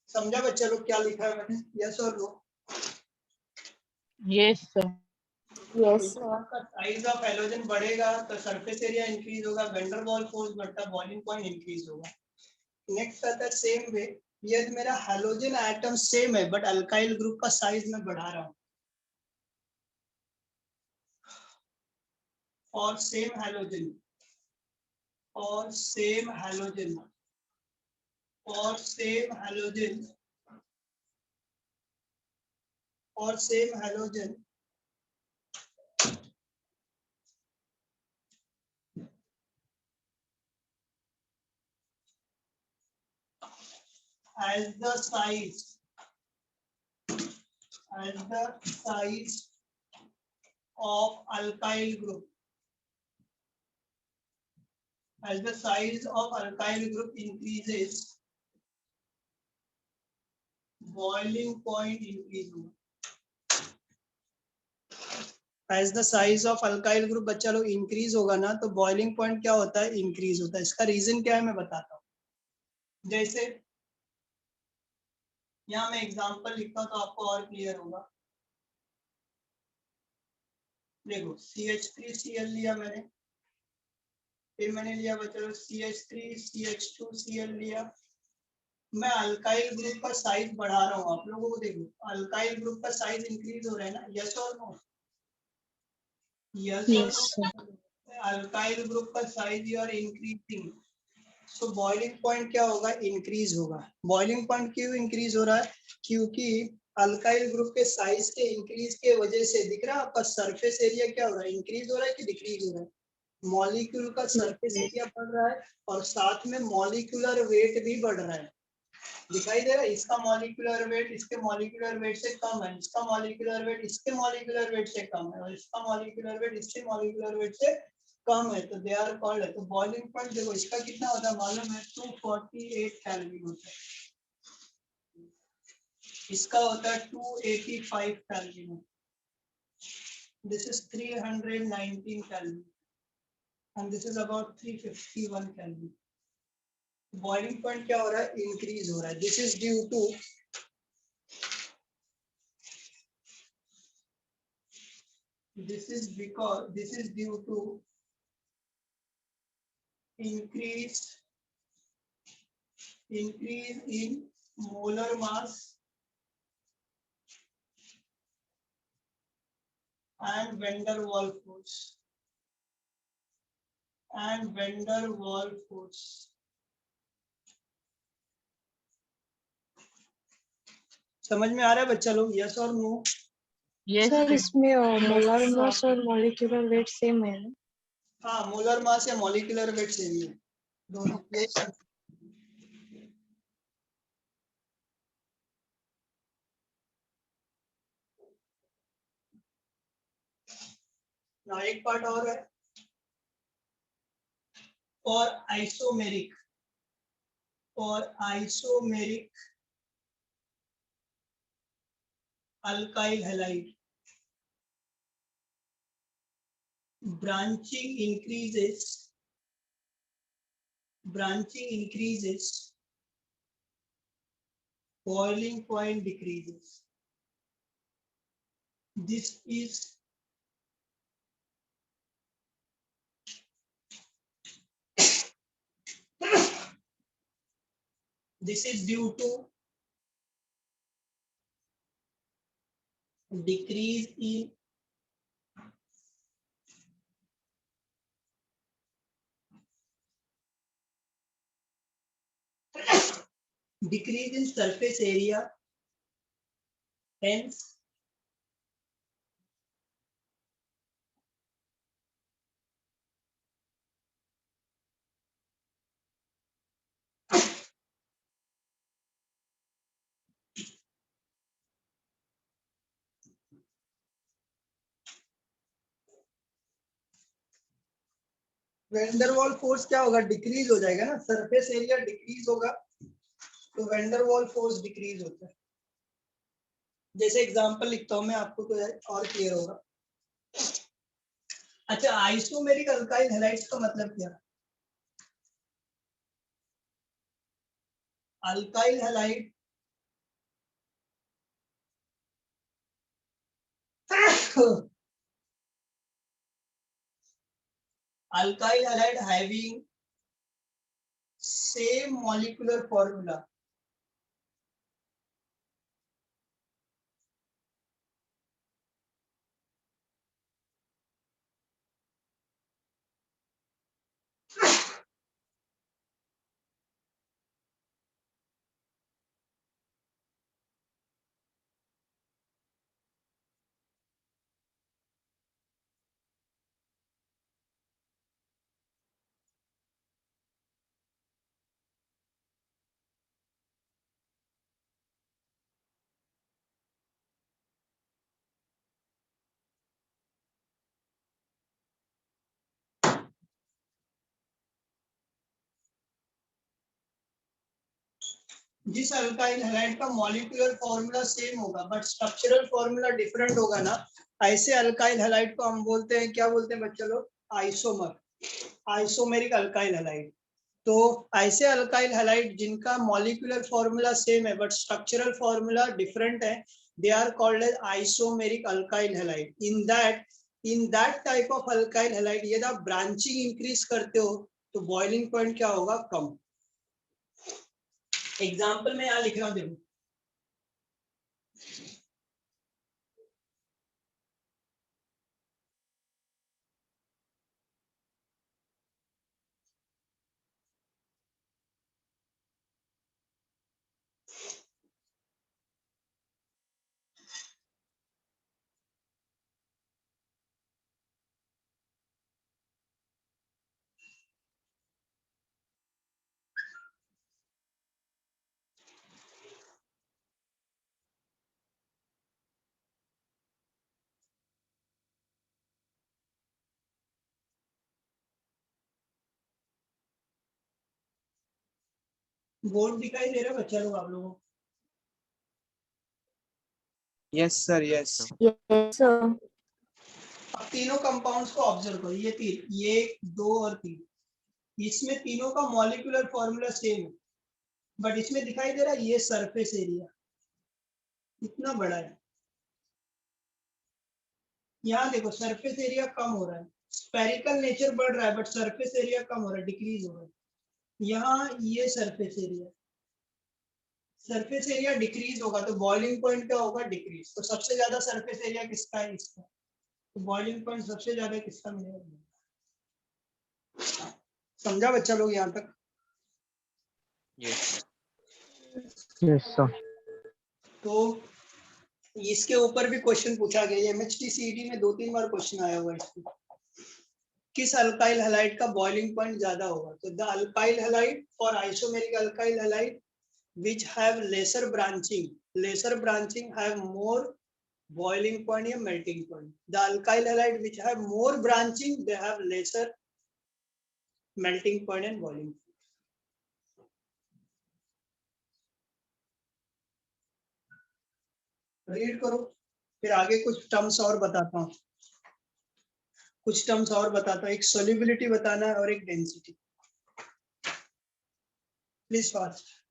समझा बच्चा लोग क्या लिखा है मैंने? यस और no? Yes, sir. Yes, sir. Size of halogen बढ़ेगा तो सरफेस एरिया इंक्रीज होगा, वैन डर वाल्स फोर्स बढ़ता, बॉइलिंग पॉइंट इंक्रीज होगा। नेक्स्ट आता है सेम वे, ये मेरा हैलोजन एटम सेम है बट अल्काइल ग्रुप का साइज मैं बढ़ा रहा हूँ। For same halogen as the size of alkyl group increases, boiling point increase होगा। As the size of alkyl group बच्चा लोग इंक्रीज होगा ना, तो बॉइलिंग पॉइंट क्या होता है, इंक्रीज होता है। इसका रीजन क्या है मैं बताता हूँ। जैसे यहाँ मैं एग्जांपल लिखता हूँ तो आपको और क्लियर होगा। देखो CH3Cl लिया मैंने, फिर मैंने लिया बच्चा लोग CH3CH2Cl लिया। मैं अल्काइल ग्रुप का साइज बढ़ा रहा हूँ, आप लोगों को देखो अल्काइल ग्रुप का साइज इंक्रीज हो रहा है ना, यस और नो? यस और Yes, no? sir. Alkyl group का size you are increasing, so boiling point क्या होगा, इंक्रीज होगा। बॉइलिंग पॉइंट क्यों इंक्रीज हो रहा है, क्योंकि अल्काइल ग्रुप के साइज के इंक्रीज के वजह से दिख रहा है आपका सरफेस एरिया क्या हो रहा है, इंक्रीज हो रहा है कि डिक्रीज हो रहा है। मॉलिक्यूल का सरफेस एरिया बढ़ रहा है और साथ में मॉलिक्यूलर वेट भी बढ़ रहा है। दिखाई दे रहा है, इसका मॉलिक्यूलर वेट इसके मॉलिक्यूलर वेट से कम है, इसका मॉलिक्यूलर वेट इसके मॉलिक्यूलर वेट से कम है, और इसका मॉलिक्यूलर वेट इसके मॉलिक्यूलर वेट से कम है, तो दे आर कॉल्ड है। तो बॉइलिंग पॉइंट देखो इसका कितना होता है मालूम है, 248 कैलोरी होता है। इसका होता है 285 calorie. This is 319 calorie and this is about 351 calorie. Boiling point क्या हो रहा है, इंक्रीज हो रहा है। This is due to this is due to increase in molar mass and van der Waals force समझ में आ रहा है बच्चा लोग, यस और नो? Sir, इसमें molar mass और molecular weight same है ना? हाँ, मोलर मास या मॉलिक्यूलर वेट सेम है दोनों। ये ना एक पार्ट और है, और isomeric alkyl halide branching increases boiling point decreases. This is due to decrease in surface area, hence van der Waal force क्या होगा, डिक्रीज हो जाएगा ना, सरफेस एरिया डिक्रीज होगा तो van der Waal force decrease होता है। जैसे एग्जांपल लिखता हूं मैं आपको तो और क्लियर होगा। अच्छा, आइसोमेरिक अल्काइल हैलाइड्स का मतलब क्या है? Alkyl halide alkyl halide having same molecular formula जिस अल्काइल हैलाइड का मॉलिक्यूलर फॉर्मूला सेम होगा बट स्ट्रक्चरल फॉर्मूला डिफरेंट होगा ना, ऐसे अल्काइल हैलाइड को हम बोलते हैं, क्या बोलते हैं बच्चा लोग? Isomer, isomeric alkyl halide. तो ऐसे अल्काइल हैलाइड जिनका मॉलिक्यूलर फॉर्मूला सेम है बट स्ट्रक्चरल फॉर्मूला डिफरेंट है, they are called as isomeric alkyl halide. In that type of alkyl halide यदि आप ब्रांचिंग इंक्रीज करते हो तो बॉइलिंग पॉइंट क्या होगा? कम। एग्जाम्पल में यहाँ लिख रहा हूँ, देखो बोर्ड दिखाई दे रहा है बच्चा लोग आप लोगों को? Yes sir, yes. Yes, sir. अब तीनों कंपाउंड्स को ऑब्जर्व करो, ये तीन, ये 2 और 3, इसमें तीनों का मॉलिक्यूलर फॉर्मूला सेम है बट इसमें दिखाई दे रहा है ये सरफेस एरिया इतना बड़ा है। यहाँ देखो सरफेस एरिया कम हो रहा है, स्पेरिकल नेचर बढ़ रहा है बट सरफेस एरिया कम हो रहा है, डिक्रीज हो रहा है। यहाँ ये सरफेस एरिया डिक्रीज होगा तो बॉइलिंग पॉइंट क्या होगा? डिक्रीज। तो सबसे ज्यादा सरफेस एरिया किसका है? इसका। तो बॉइलिंग पॉइंट सबसे ज्यादा किसका मिलेगा? समझा बच्चा लोग यहाँ तक? Yes sir. तो इसके ऊपर भी क्वेश्चन पूछा गया, एमएचटी सीईटी में 2-3 बार क्वेश्चन आया हुआ है इसको। किस अल्काइल हैलाइड का बॉइलिंग पॉइंट ज्यादा होगा? तो the alkyl halide for isomeric alkyl halide which have lesser branching have more boiling point या melting point. The alkyl halide which have more branching they have lesser melting point and boiling point. Read करो, फिर आगे कुछ टर्म्स और बताता हूँ, एक सोल्यूबिलिटी बताना है और एक density. Please fast.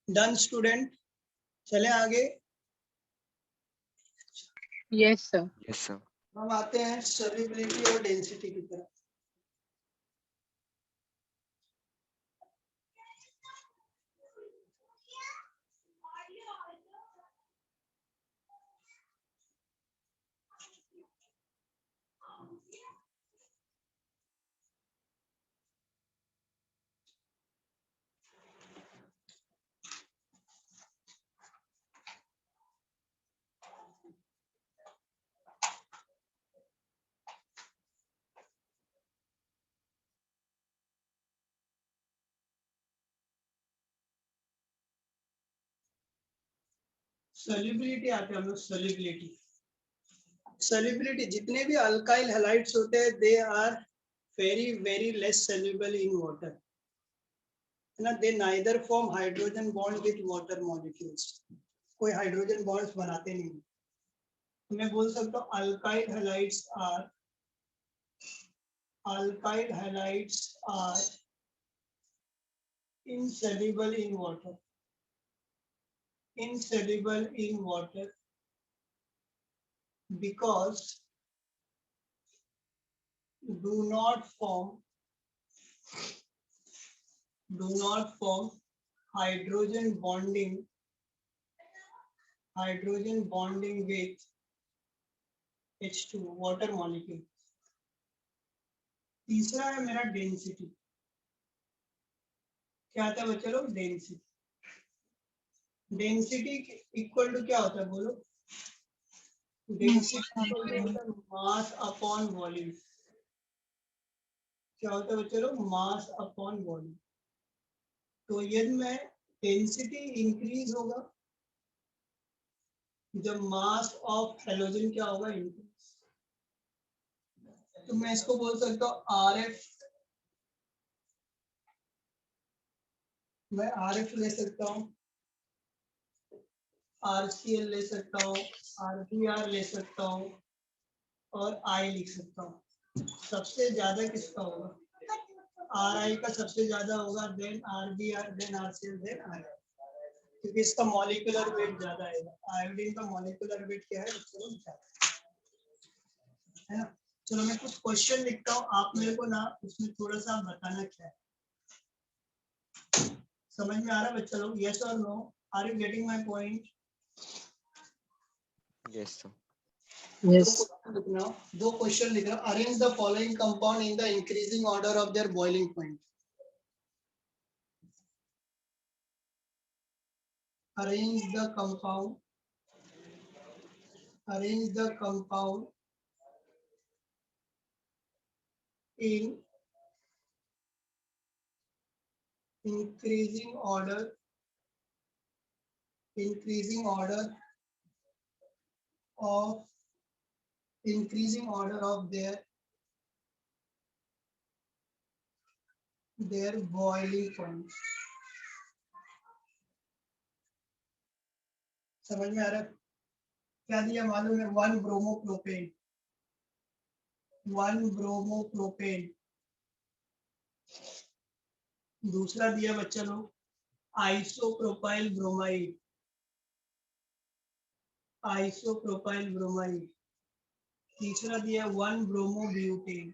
Done student, चले आगे। Yes sir. Yes sir. हम आते हैं सोल्यूबिलिटी और डेंसिटी की तरफ। सोल्यूबिलिटी आते हैं हम लोग। सोल्यूबिलिटी जितने भी अल्काइल हैलाइड्स होते हैं they are very less soluble in water, है ना। They neither form hydrogen bond with water molecules, कोई हाइड्रोजन बॉन्ड्स बनाते नहीं। मैं बोल सकता हूँ alkyl halides are insoluble in water, because do not form hydrogen bonding with H2 water molecule. तीसरा है मेरा डेंसिटी. क्या आता है बच्चे लोग? डेंसिटी इक्वल टू क्या होता है बोलो? Density mass upon volume. क्या होता है बच्चे लोग? Mass upon volume. तो यदि मैं डेंसिटी इंक्रीज होगा जब मास ऑफ हेलोजन क्या होगा? इंक्रीज. तो मैं इसको बोल सकता हूँ RF. मैं RF ले सकता हूँ, RCl ले सकता हूँ, RBr ले सकता हूँ और I लिख सकता हूँ. सबसे ज्यादा किसका होगा? RI का सबसे ज्यादा होगा, then RBr, then RCl, then I. क्योंकि इसका मॉलिक्यूलर वेट ज्यादा है. आयोडीन का मॉलिक्यूलर वेट क्या है? है ना. चलो मैं कुछ क्वेश्चन लिखता हूँ, आप मेरे को ना उसमें थोड़ा सा बताना क्या है. समझ में आ रहा है बच्चा लोग? यस और no? Are you getting my point? Yes, sir. Yes. दो क्वेश्चन लिख रहा हूँ. Arrange the following compound in the increasing order of their boiling point. Arrange the compound in increasing order of their boiling point. समझ में आ रहा है? क्या दिया मालूम है? 1 ब्रोमोप्रोपेन. दूसरा दिया बच्चा लोग आइसोप्रोपाइल ब्रोमाइड. तीसरा दिया 1 ब्रोमोब्यूटेन.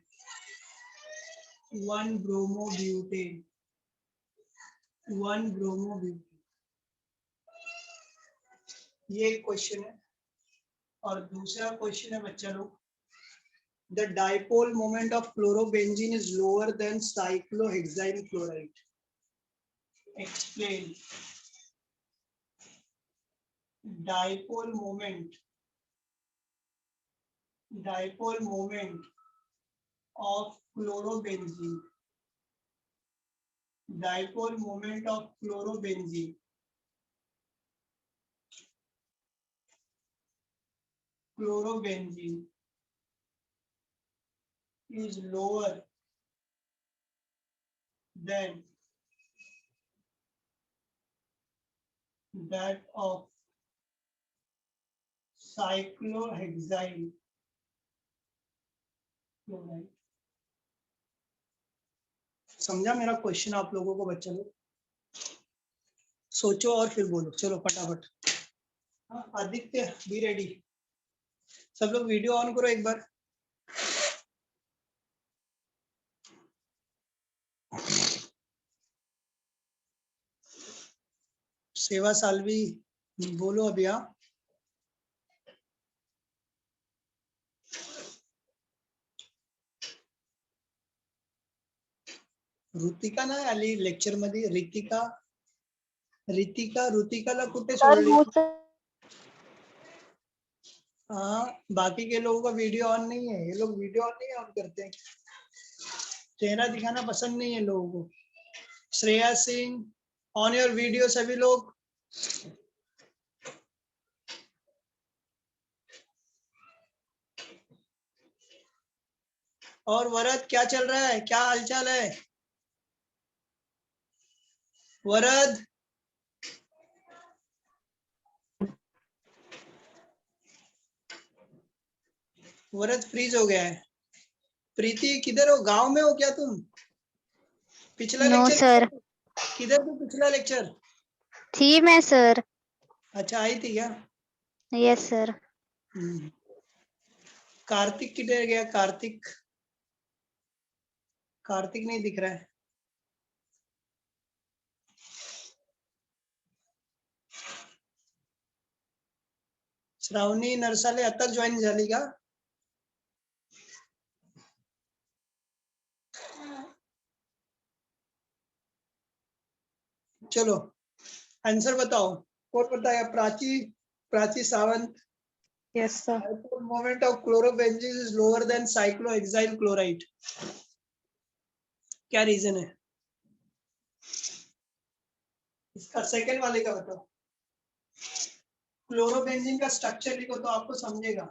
ये क्वेश्चन है. और दूसरा क्वेश्चन है बच्चा लोग, the dipole moment of chlorobenzene is lower than cyclohexyl chloride. Explain. Dipole moment of chlorobenzene. Chlorobenzene is lower than that of cyclohexyl chloride. समझा मेरा क्वेश्चन आप लोगों को बच्चा लोग? सोचो और फिर बोलो. चलो फटाफट. Aditya be ready. सब लोग वीडियो ऑन करो एक बार. सेवा सालवी बोलो अभी. हाँ ऋतिका ना आली लेक्चर मध्ये. ऋतिकाला कुठे सोडली? हाँ बाकी के लोगों का वीडियो ऑन नहीं है. ये लोग वीडियो ऑन नहीं ऑन करते हैं. चेहरा दिखाना पसंद नहीं है लोगों को. Shreya Singh on your video सभी लोग. और वरद क्या चल रहा है? क्या हालचाल है वरद? वरद फ्रीज हो गया है. प्रीति किधर हो? गांव में हो क्या तुम? पिछला लेक्चर सर. किधर थी? पिछला लेक्चर थी मैं सर. अच्छा आई थी क्या? Yes sir. कार्तिक किधर गया? कार्तिक कार्तिक नहीं दिख रहा है। श्रावणी नरसाले आता जॉईन झाली का? चलो आंसर बताओ, कौन बताया? Prachi Sawant. Yes, sir. Dipole moment of chlorobenzene is lower than cyclohexyl chloride. क्या रीजन है इसका? सेकंड वाले का बताओ। क्लोरोबेंजीन का स्ट्रक्चर लिखो तो आपको समझेगा।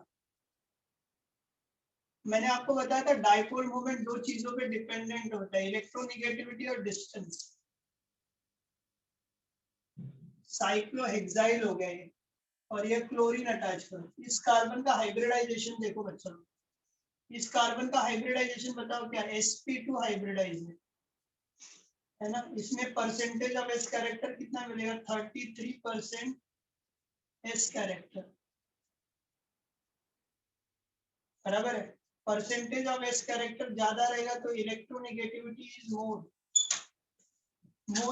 मैंने आपको बताया था डाइपोल मोमेंट दो चीजों पे डिपेंडेंट होता है, इलेक्ट्रोनिगेटिविटी और डिस्टेंस। साइक्लोहेक्साइल हो गया ये, और ये क्लोरीन अटैच करो। इस कार्बन का हाइब्रिडाइजेशन देखो बच्चों, इस कार्बन का हाइब्रिडाइजेशन बताओ क्या? sp2 हाइब्रिडाइज है ना। इसमें परसेंटेज ऑफ एस कैरेक्टर कितना मिलेगा? 33% एस कैरेक्टर, बराबर है। परसेंटेज ऑफ एस कैरेक्टर ज्यादा रहेगा तो इलेक्ट्रोनिगेटिविटी इज मोर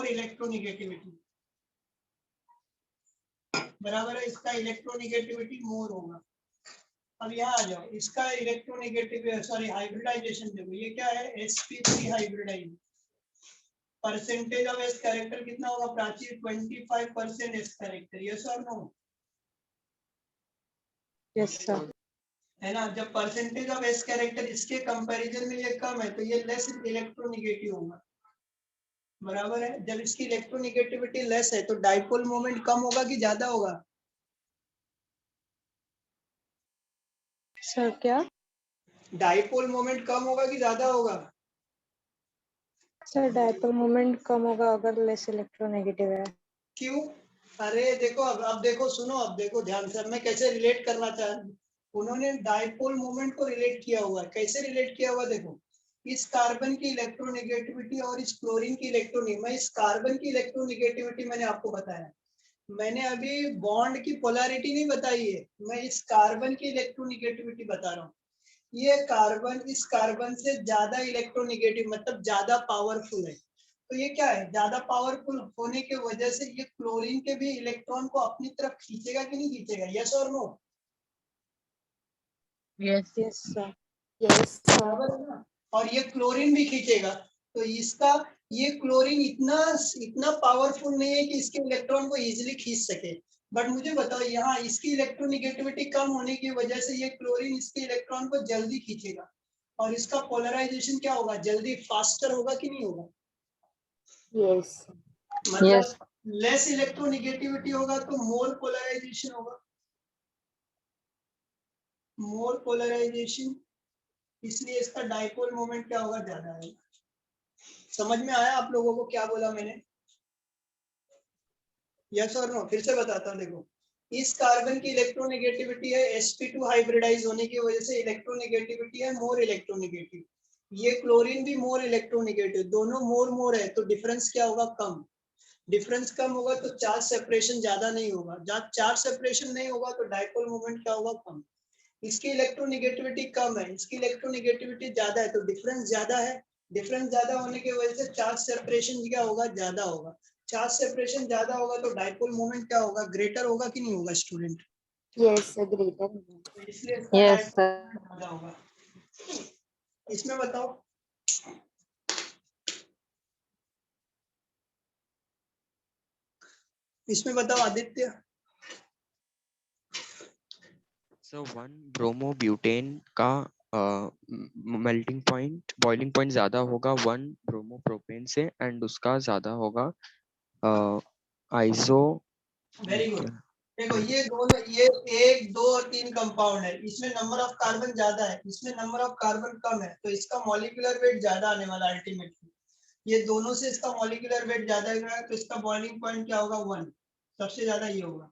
इलेक्ट्रोनिगेटिविटी, बराबर है। इसका इलेक्ट्रोनिगेटिविटी मोर होगा। अब यहाँ आ जाओ, इसका इलेक्ट्रोनिगेटिव सॉरी हाइब्रिडाइजेशन देखो, ये क्या है? sp3 hybridize. Percentage of s character कितना होगा प्राची? 25% एस कैरेक्टर, यस और नो? Yes, sir. है ना। जब परसेंटेज ऑफ एस कैरेक्टर इसके कंपैरिजन में ये कम है तो ये लेस इलेक्ट्रोनिगेटिव होगा, बराबर है। जब इसकी इलेक्ट्रोनिगेटिविटी लेस है तो डाइपोल मोमेंट कम होगा कि ज्यादा होगा? Sir, क्या? डाइपोल मोमेंट कम होगा कि ज्यादा होगा? Sir, dipole moment कम होगा अगर less electronegative है। क्यों? अरे देखो, अब देखो, सुनो, अब देखो ध्यान से, अब मैं कैसे रिलेट करना चाह रहा हूं। उन्होंने डाइपोल मोमेंट को रिलेट किया हुआ है। कैसे रिलेट किया हुआ? देखो, इस कार्बन की इलेक्ट्रोनिगेटिविटी और इस क्लोरीन की मैं इस कार्बन की इलेक्ट्रोनिगेटिविटी मैंने आपको बताया, मैंने अभी बॉन्ड की पोलैरिटी नहीं बताई है, मैं इस कार्बन की इलेक्ट्रोनिगेटिविटी बता रहा हूँ। ये कार्बन इस कार्बन से ज्यादा इलेक्ट्रोनिगेटिव मतलब ज्यादा पावरफुल है। तो ये क्या है? ज्यादा पावरफुल होने की वजह से ये क्लोरीन के भी इलेक्ट्रॉन को अपनी तरफ खींचेगा कि नहीं खींचेगा? यस और नो? Yes, sir. बराबर है ना। और ये क्लोरीन भी खींचेगा। तो इसका ये क्लोरीन इतना इतना पावरफुल नहीं है कि इसके इलेक्ट्रॉन को इजीली खींच सके। बट मुझे बताओ, यहाँ इसकी इलेक्ट्रोनिगेटिविटी कम होने की वजह से ये क्लोरीन इसके इलेक्ट्रॉन को जल्दी खींचेगा, और इसका पोलराइजेशन क्या होगा? जल्दी फास्टर होगा कि नहीं होगा? Yes. मतलब लेस इलेक्ट्रोनिगेटिविटी होगा तो मोर पोलराइजेशन होगा, मोर पोलराइजेशन, इसलिए इसका डाइपोल मोमेंट क्या होगा? ज्यादा है। समझ में आया आप लोगों को क्या बोला मैंने? यस और नो? फिर से बताता हूँ, देखो, इस कार्बन की इलेक्ट्रोनेगेटिविटी है sp2 हाइब्रिडाइज होने की वजह से इलेक्ट्रोनेगेटिविटी है मोर इलेक्ट्रोनेगेटिव। ये क्लोरीन भी मोर इलेक्ट्रोनेगेटिव, दोनों मोर है, तो डिफरेंस क्या होगा? कम। डिफरेंस कम होगा तो चार्ज सेपरेशन ज्यादा नहीं होगा, जब चार्ज सेपरेशन नहीं होगा तो डाइपोल मोमेंट क्या होगा? कम। इसकी इलेक्ट्रोनेगेटिविटी कम है, इसकी इलेक्ट्रोनेगेटिविटी ज्यादा है, तो डिफरेंस ज्यादा है। डिफरेंस ज्यादा होने की वजह से चार्ज सेपरेशन क्या होगा? ज्यादा होगा। चार्ज सेपरेशन ज्यादा होगा तो डाइपोल मोमेंट क्या होगा? ग्रेटर होगा कि नहीं होगा स्टूडेंट? Yes, greater. तो इसलिए इसका Yes, डाइपोल मोमेंट ज्यादा होगा। इसमें बताओ, इसमें बताओ आदित्य। So one ब्रोमोब्यूटेन का मेल्टिंग पॉइंट बॉइलिंग पॉइंट ज्यादा होगा वन ब्रोमोप्रोपेन से, एंड उसका ज्यादा होगा आइसो। Very good. देखो ये दोनों, ये 1, 2 और 3 कंपाउंड है, इसमें नंबर ऑफ कार्बन ज्यादा है, इसमें नंबर ऑफ कार्बन कम है, तो इसका मॉलिक्यूलर वेट ज्यादा आने वाला अल्टीमेटली। ये दोनों से इसका मॉलिक्यूलर वेट ज्यादा है तो इसका बॉइलिंग पॉइंट क्या होगा? 1, सबसे ज्यादा ये होगा।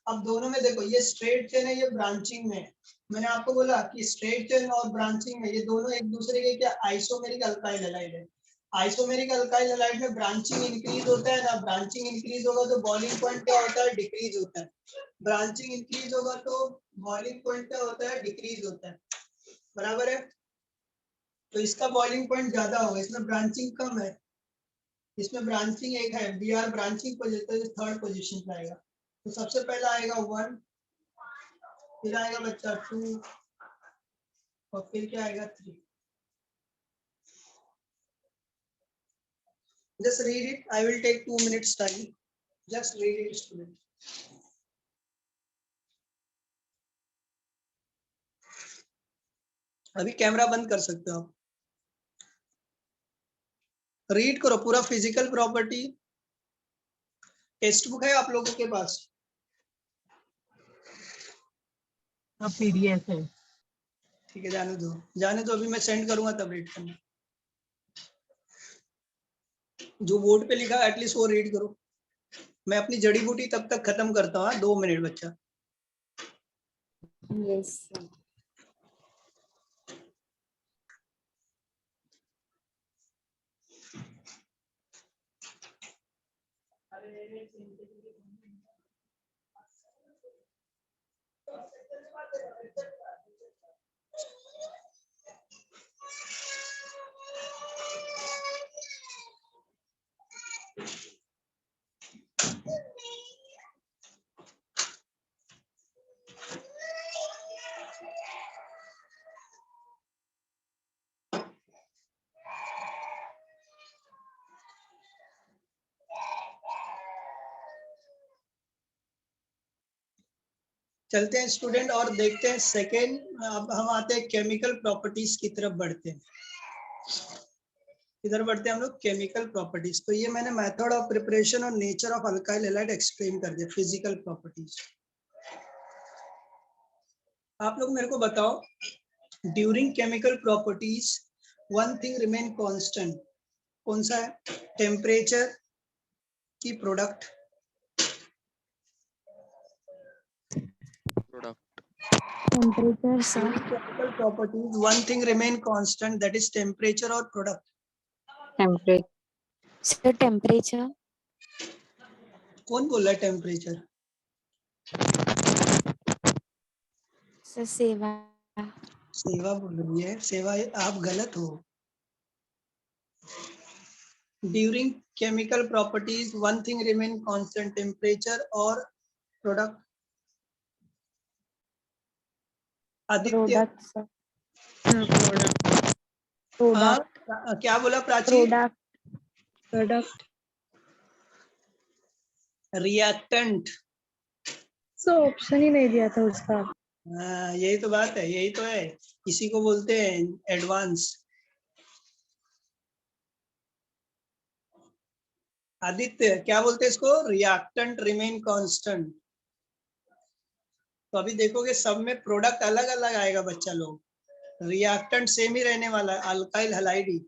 अब दोनों में देखो, ये स्ट्रेट चेन है, ये ब्रांचिंग में है। मैंने आपको बोला कि स्ट्रेट चेन और ब्रांचिंग में ये दोनों एक दूसरे के क्या? आइसोमेरिक अल्काइल हैलाइड है। आइसोमेरिक अल्काइल हैलाइड में ब्रांचिंग इंक्रीज होता है ना, ब्रांचिंग इंक्रीज होगा तो बॉइलिंग पॉइंट क्या होता है? डिक्रीज होता है। ब्रांचिंग इंक्रीज होगा तो बॉइलिंग पॉइंट क्या होता है? डिक्रीज होता है, बराबर है। तो इसका बॉइलिंग पॉइंट ज्यादा होगा, इसमें ब्रांचिंग कम है, इसमें ब्रांचिंग एक है, B R branching position third position पे आएगा। तो सबसे पहला आएगा 1, फिर आएगा बच्चा 2 और फिर क्या आएगा 3। Just read it. I will take 2 minutes time. Just read it, student. अभी कैमरा बंद कर सकते हो आप। रीड करो पूरा फिजिकल प्रॉपर्टी। टेक्स्ट बुक है आप लोगों के पास? पीडीएफ है। ठीक है, जाने दो, अभी मैं सेंड करूंगा तब रीड करना। जो बोर्ड पे लिखा है एटलीस्ट वो रीड करो। मैं अपनी जड़ी बूटी तब तक खत्म करता हूँ। 2 मिनट बच्चा। Yes, sir. चलते हैं स्टूडेंट और देखते हैं सेकेंड। अब हम आते हैं केमिकल प्रॉपर्टीज की तरफ बढ़ते हैं। इधर बढ़ते हैं हम लोग केमिकल प्रॉपर्टीज। तो ये मैंने मेथड ऑफ प्रिपरेशन और nature of alkyl halide explain कर दिया। फिजिकल प्रॉपर्टीज आप लोग मेरे को बताओ, during chemical properties one thing remain constant, कौन सा है? टेम्परेचर की product, product, Temperature, sir. chemical properties one thing remain constant, that is temperature or product. Temperature. Sir, temperature. कौन बोल रहा है टेम्परेचर? Sir, सेवा. सेवा बोल रही है। सेवा आप गलत हो। During chemical properties one thing remain constant, temperature और product. Aditya, Product, sir. Product. क्या बोला Prachi? Product. Product. Reactant. So option ही नहीं दिया था उसका। यही तो बात है, यही तो है, इसी को बोलते हैं एडवांस। आदित्य क्या बोलते हैं इसको? Reactant remain constant. तो अभी देखोगे सब में प्रोडक्ट अलग अलग आएगा बच्चा लोग, रिएक्टेंट सेम ही रहने वाला है, अल्काइल हैलाइड ही।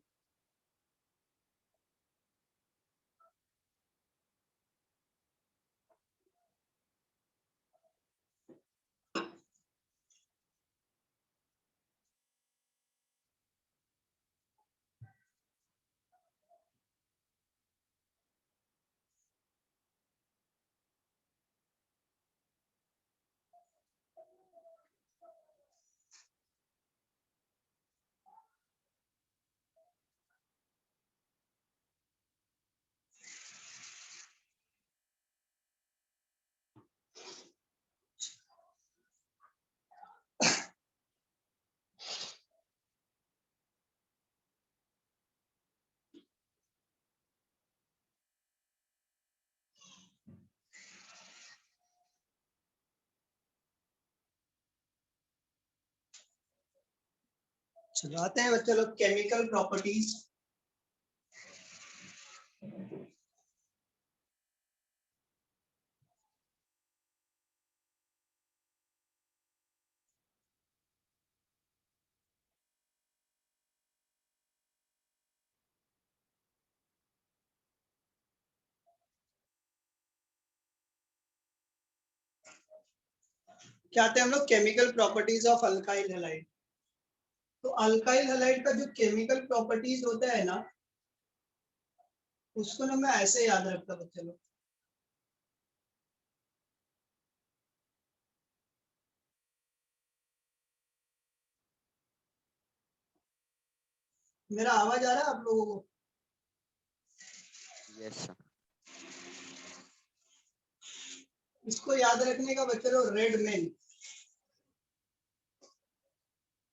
चलो आते हैं बच्चे लोग केमिकल प्रॉपर्टीज। क्या आते हैं हम लोग chemical properties of alkyl halide. तो अल्काइल हैलाइड का जो केमिकल प्रॉपर्टीज होता है ना, उसको ना मैं ऐसे याद रखता बच्चे लोग। मेरा आवाज आ रहा है आप लोगों को? Yes, sir. इसको याद रखने का बच्चे लोग, रेड मेन।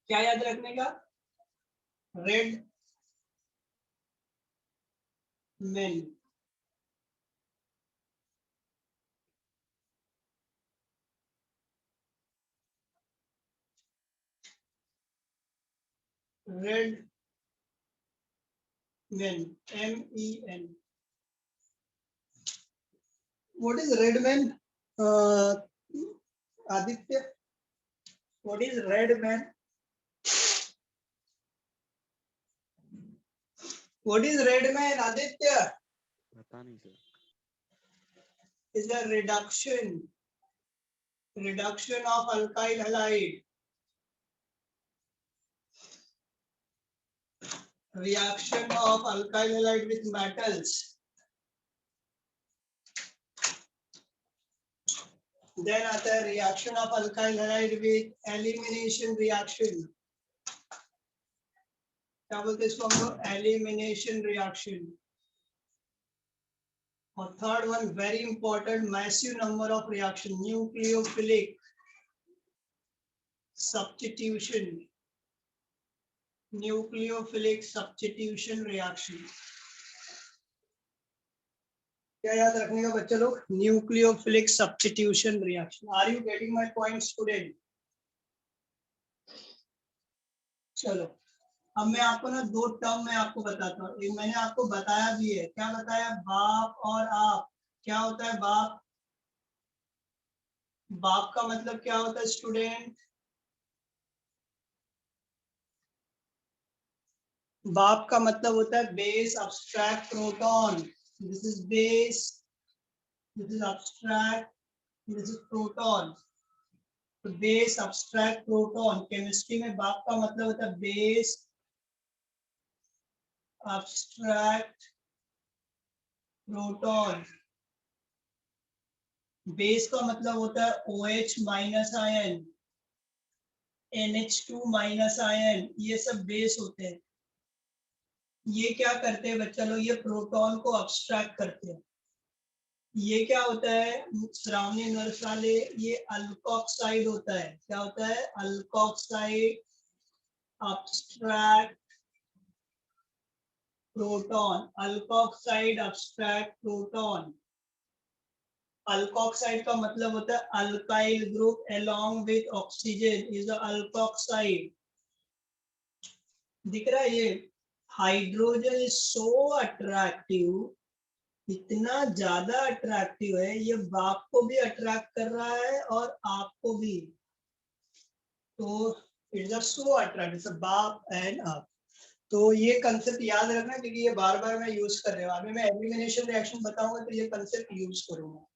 क्या याद रखने का? Red main. Red men, MEN. What is red man? Aditya, what is red man? What is red man, Aditya? पता नहीं sir. Is a reduction of alkyl halide. Reaction of alkyl halide with metals. Then आता है reaction of alkyl halide with elimination reaction. क्या बोलते हैं इसको हम लोग? Elimination reaction. और third one, very important, massive number of reaction, nucleophilic substitution. Nucleophilic substitution reaction. क्या याद रखने का बच्चे लोग? Nucleophilic substitution reaction. Are you getting my point, student? चलो, अब मैं आपको ना दो टर्म में आपको बताता हूँ. एक मैंने आपको बताया भी है. क्या बताया? बाप और आप. क्या होता है बाप? बाप का मतलब क्या होता है स्टूडेंट? बाप का मतलब होता है base abstract proton. This is base, this is abstract, this is proton. तो बेस abstract proton. केमिस्ट्री में बाप का मतलब होता है बेस abstract proton. बेस का मतलब होता है OH minus ion, NH2 minus ion. ये सब बेस होते हैं. ये क्या करते हैं बच्चा लोग? ये प्रोटॉन को अब्स्ट्रैक्ट करते हैं. ये क्या होता है श्रावणी नर्स वाले? ये अल्कोक्साइड होता है. क्या होता है? Alkoxide abstract proton. Alkoxide abstract proton. Alkoxide का मतलब होता है alkyl group along with oxygen is alkoxide. दिख रहा है ये? हाइड्रोजन इज सो अट्रैक्टिव, इतना ज्यादा अट्रैक्टिव है, ये बाप को भी अट्रैक्ट कर रहा है और आपको भी. तो इट्स आर सो अट्रैक्टिव, बाप एंड आप. तो ये कंसेप्ट याद रखना क्योंकि ये बार बार मैं यूज कर रहा हूँ. अभी मैं एलिमिनेशन रिएक्शन बताऊंगा तो ये कंसेप्ट यूज करूंगा.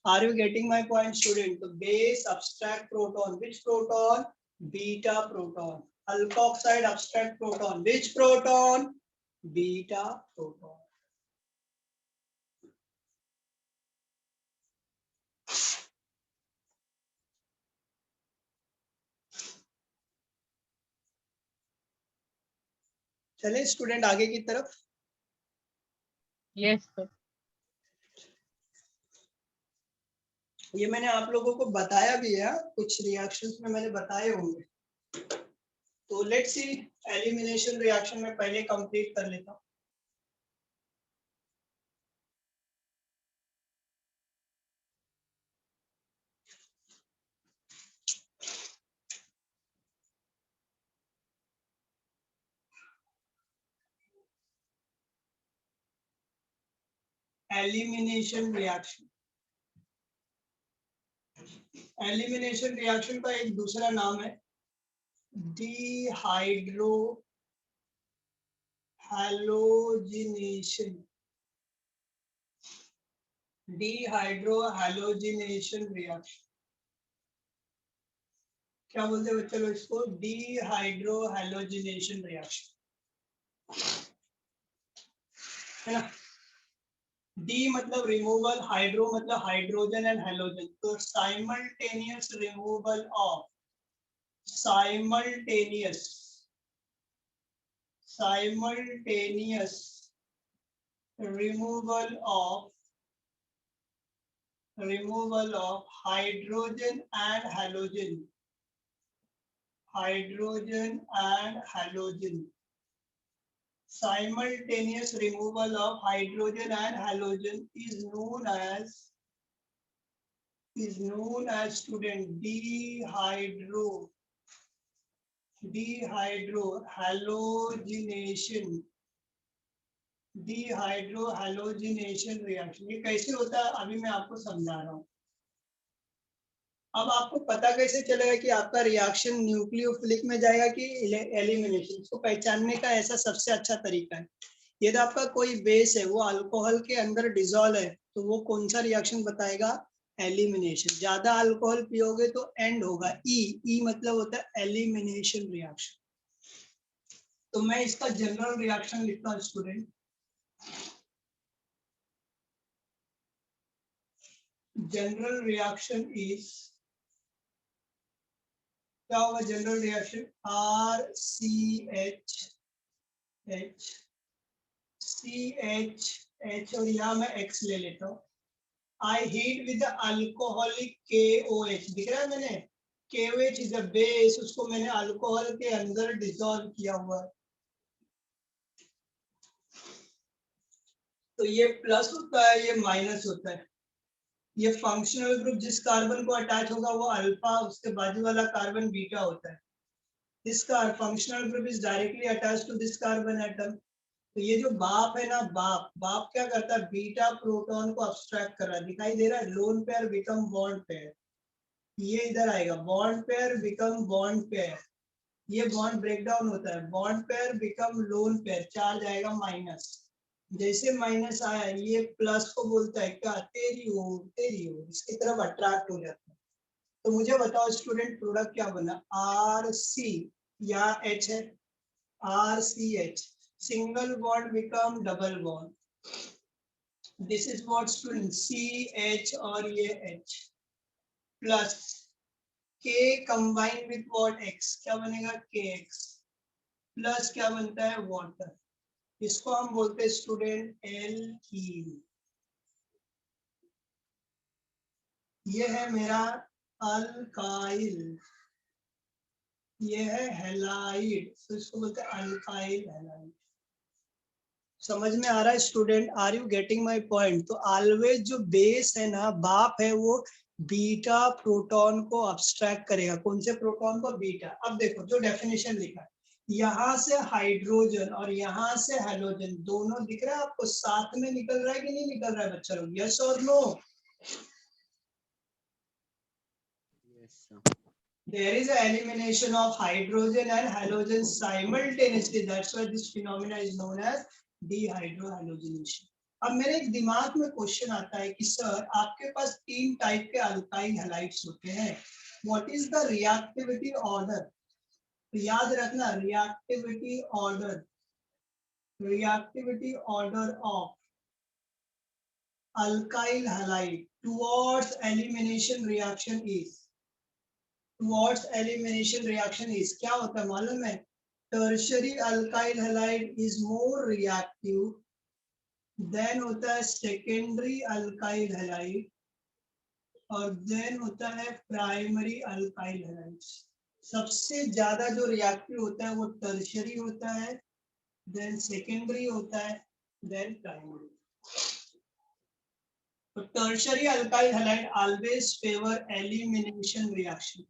Are you getting my point student? तो base abstract proton. Which proton? Beta proton. Alkoxide abstract proton. Which proton? Beta proton. चले स्टूडेंट आगे की तरफ. Yes, sir. ये मैंने आप लोगों को बताया भी है, कुछ रिएक्शंस में मैंने बताए होंगे. तो लेट्स सी एलिमिनेशन रिएक्शन में पहले कंप्लीट कर लेता हूं. Elimination reaction. एलिमिनेशन रिएक्शन का एक दूसरा नाम है dehydro halogenation. Dehydro halogenation reaction. क्या बोलते हैं बच्चे लोग इसको? डिहाइड्रो हैलोजिनेशन रिएक्शन है ना. डी मतलब रिमूवल, हाइड्रो मतलब हाइड्रोजन एंड हैलोजन. तो simultaneous removal of, simultaneous simultaneous removal of hydrogen and halogen. Simultaneous removal of hydrogen and halogen is known as student dehydrohalogenation reaction. ये कैसे होता है अभी मैं आपको समझा रहा हूँ. अब आपको पता कैसे चलेगा कि आपका रिएक्शन न्यूक्लियोफिलिक में जाएगा कि एलिमिनेशन? इसको पहचानने का ऐसा सबसे अच्छा तरीका है, यदि आपका कोई बेस है वो अल्कोहल के अंदर डिसॉल्व है तो वो कौन सा रिएक्शन बताएगा? एलिमिनेशन. ज्यादा अल्कोहल पियोगे तो एंड होगा ई मतलब होता है एलिमिनेशन रिएक्शन. तो मैं इसका जनरल रिएक्शन लिखता हूँ स्टूडेंट. जनरल रिएक्शन इज, क्या होगा जनरल रिएक्शन? RCH और यहाँ मैं X ले लेता हूँ. I heat with the alcoholic KOH. दिख रहा है मैंने KOH is a base, उसको मैंने अल्कोहल के अंदर डिसॉल्व किया हुआ है. तो ये प्लस होता है, ये माइनस होता है. ये फंक्शनल ग्रुप जिस कार्बन को अटैच होगा वो अल्फा, उसके बाजू वाला कार्बन बीटा होता है. This functional group is directly attached to this carbon atom. तो ये जो बाप है ना, बाप क्या करता है? बीटा प्रोटॉन को अब्स्ट्रैक्ट कर रहा है. दिखाई दे रहा है? Lone pair become bond pair. ये इधर आएगा, bond pair become bond pair. ये बॉन्ड ब्रेक डाउन होता है, bond pair become lone pair. Charge आएगा माइनस. जैसे माइनस आया ये प्लस को बोलता है क्या? तेरी ओर इसकी तरफ अट्रैक्ट हो जाता है. तो मुझे बताओ स्टूडेंट, प्रोडक्ट क्या बना? RC या H है, RCH. Single bond become double bond. This is what student? CH और ये H plus K combine with what? X. क्या बनेगा? KX प्लस क्या बनता है? वाटर. इसको हम बोलते हैं स्टूडेंट एल्कीन. ये है मेरा अल्काइल, ये है हैलाइड, तो इसको बोलते हैं अल्काइल हैलाइड. समझ में आ रहा है student? Are you getting my point? तो ऑलवेज जो बेस है ना, बाप है, वो बीटा प्रोटॉन को अब्स्ट्रैक्ट करेगा. कौन से प्रोटॉन को? बीटा. अब देखो जो डेफिनेशन लिखा है, यहाँ से हाइड्रोजन और यहाँ से हैलोजन दोनों दिख रहा है आपको? साथ में निकल रहा है कि नहीं निकल रहा है बच्चा लोग? यस और no? Yes, sir. There is an elimination of hydrogen and halogen simultaneously. That's why this phenomena is known as dehydrohalogenation. अब मेरे एक दिमाग में क्वेश्चन आता है कि सर आपके पास 3 टाइप के अल्काइल हैलाइड्स होते हैं. What is the reactivity order? याद रखना, reactivity order of alkyl halide towards elimination reaction is, क्या होता है मालूम है? Tertiary alkyl halide is more reactive than होता है सेकेंडरी अल्काइल हैलाइड, और देन होता है प्राइमरी अल्काइल हैलाइड. सबसे ज्यादा जो रिएक्टिव होता है वो टर्शियरी होता है, देन सेकेंडरी होता है, देन प्राइमरी. तो tertiary alkyl halide always favour elimination reaction.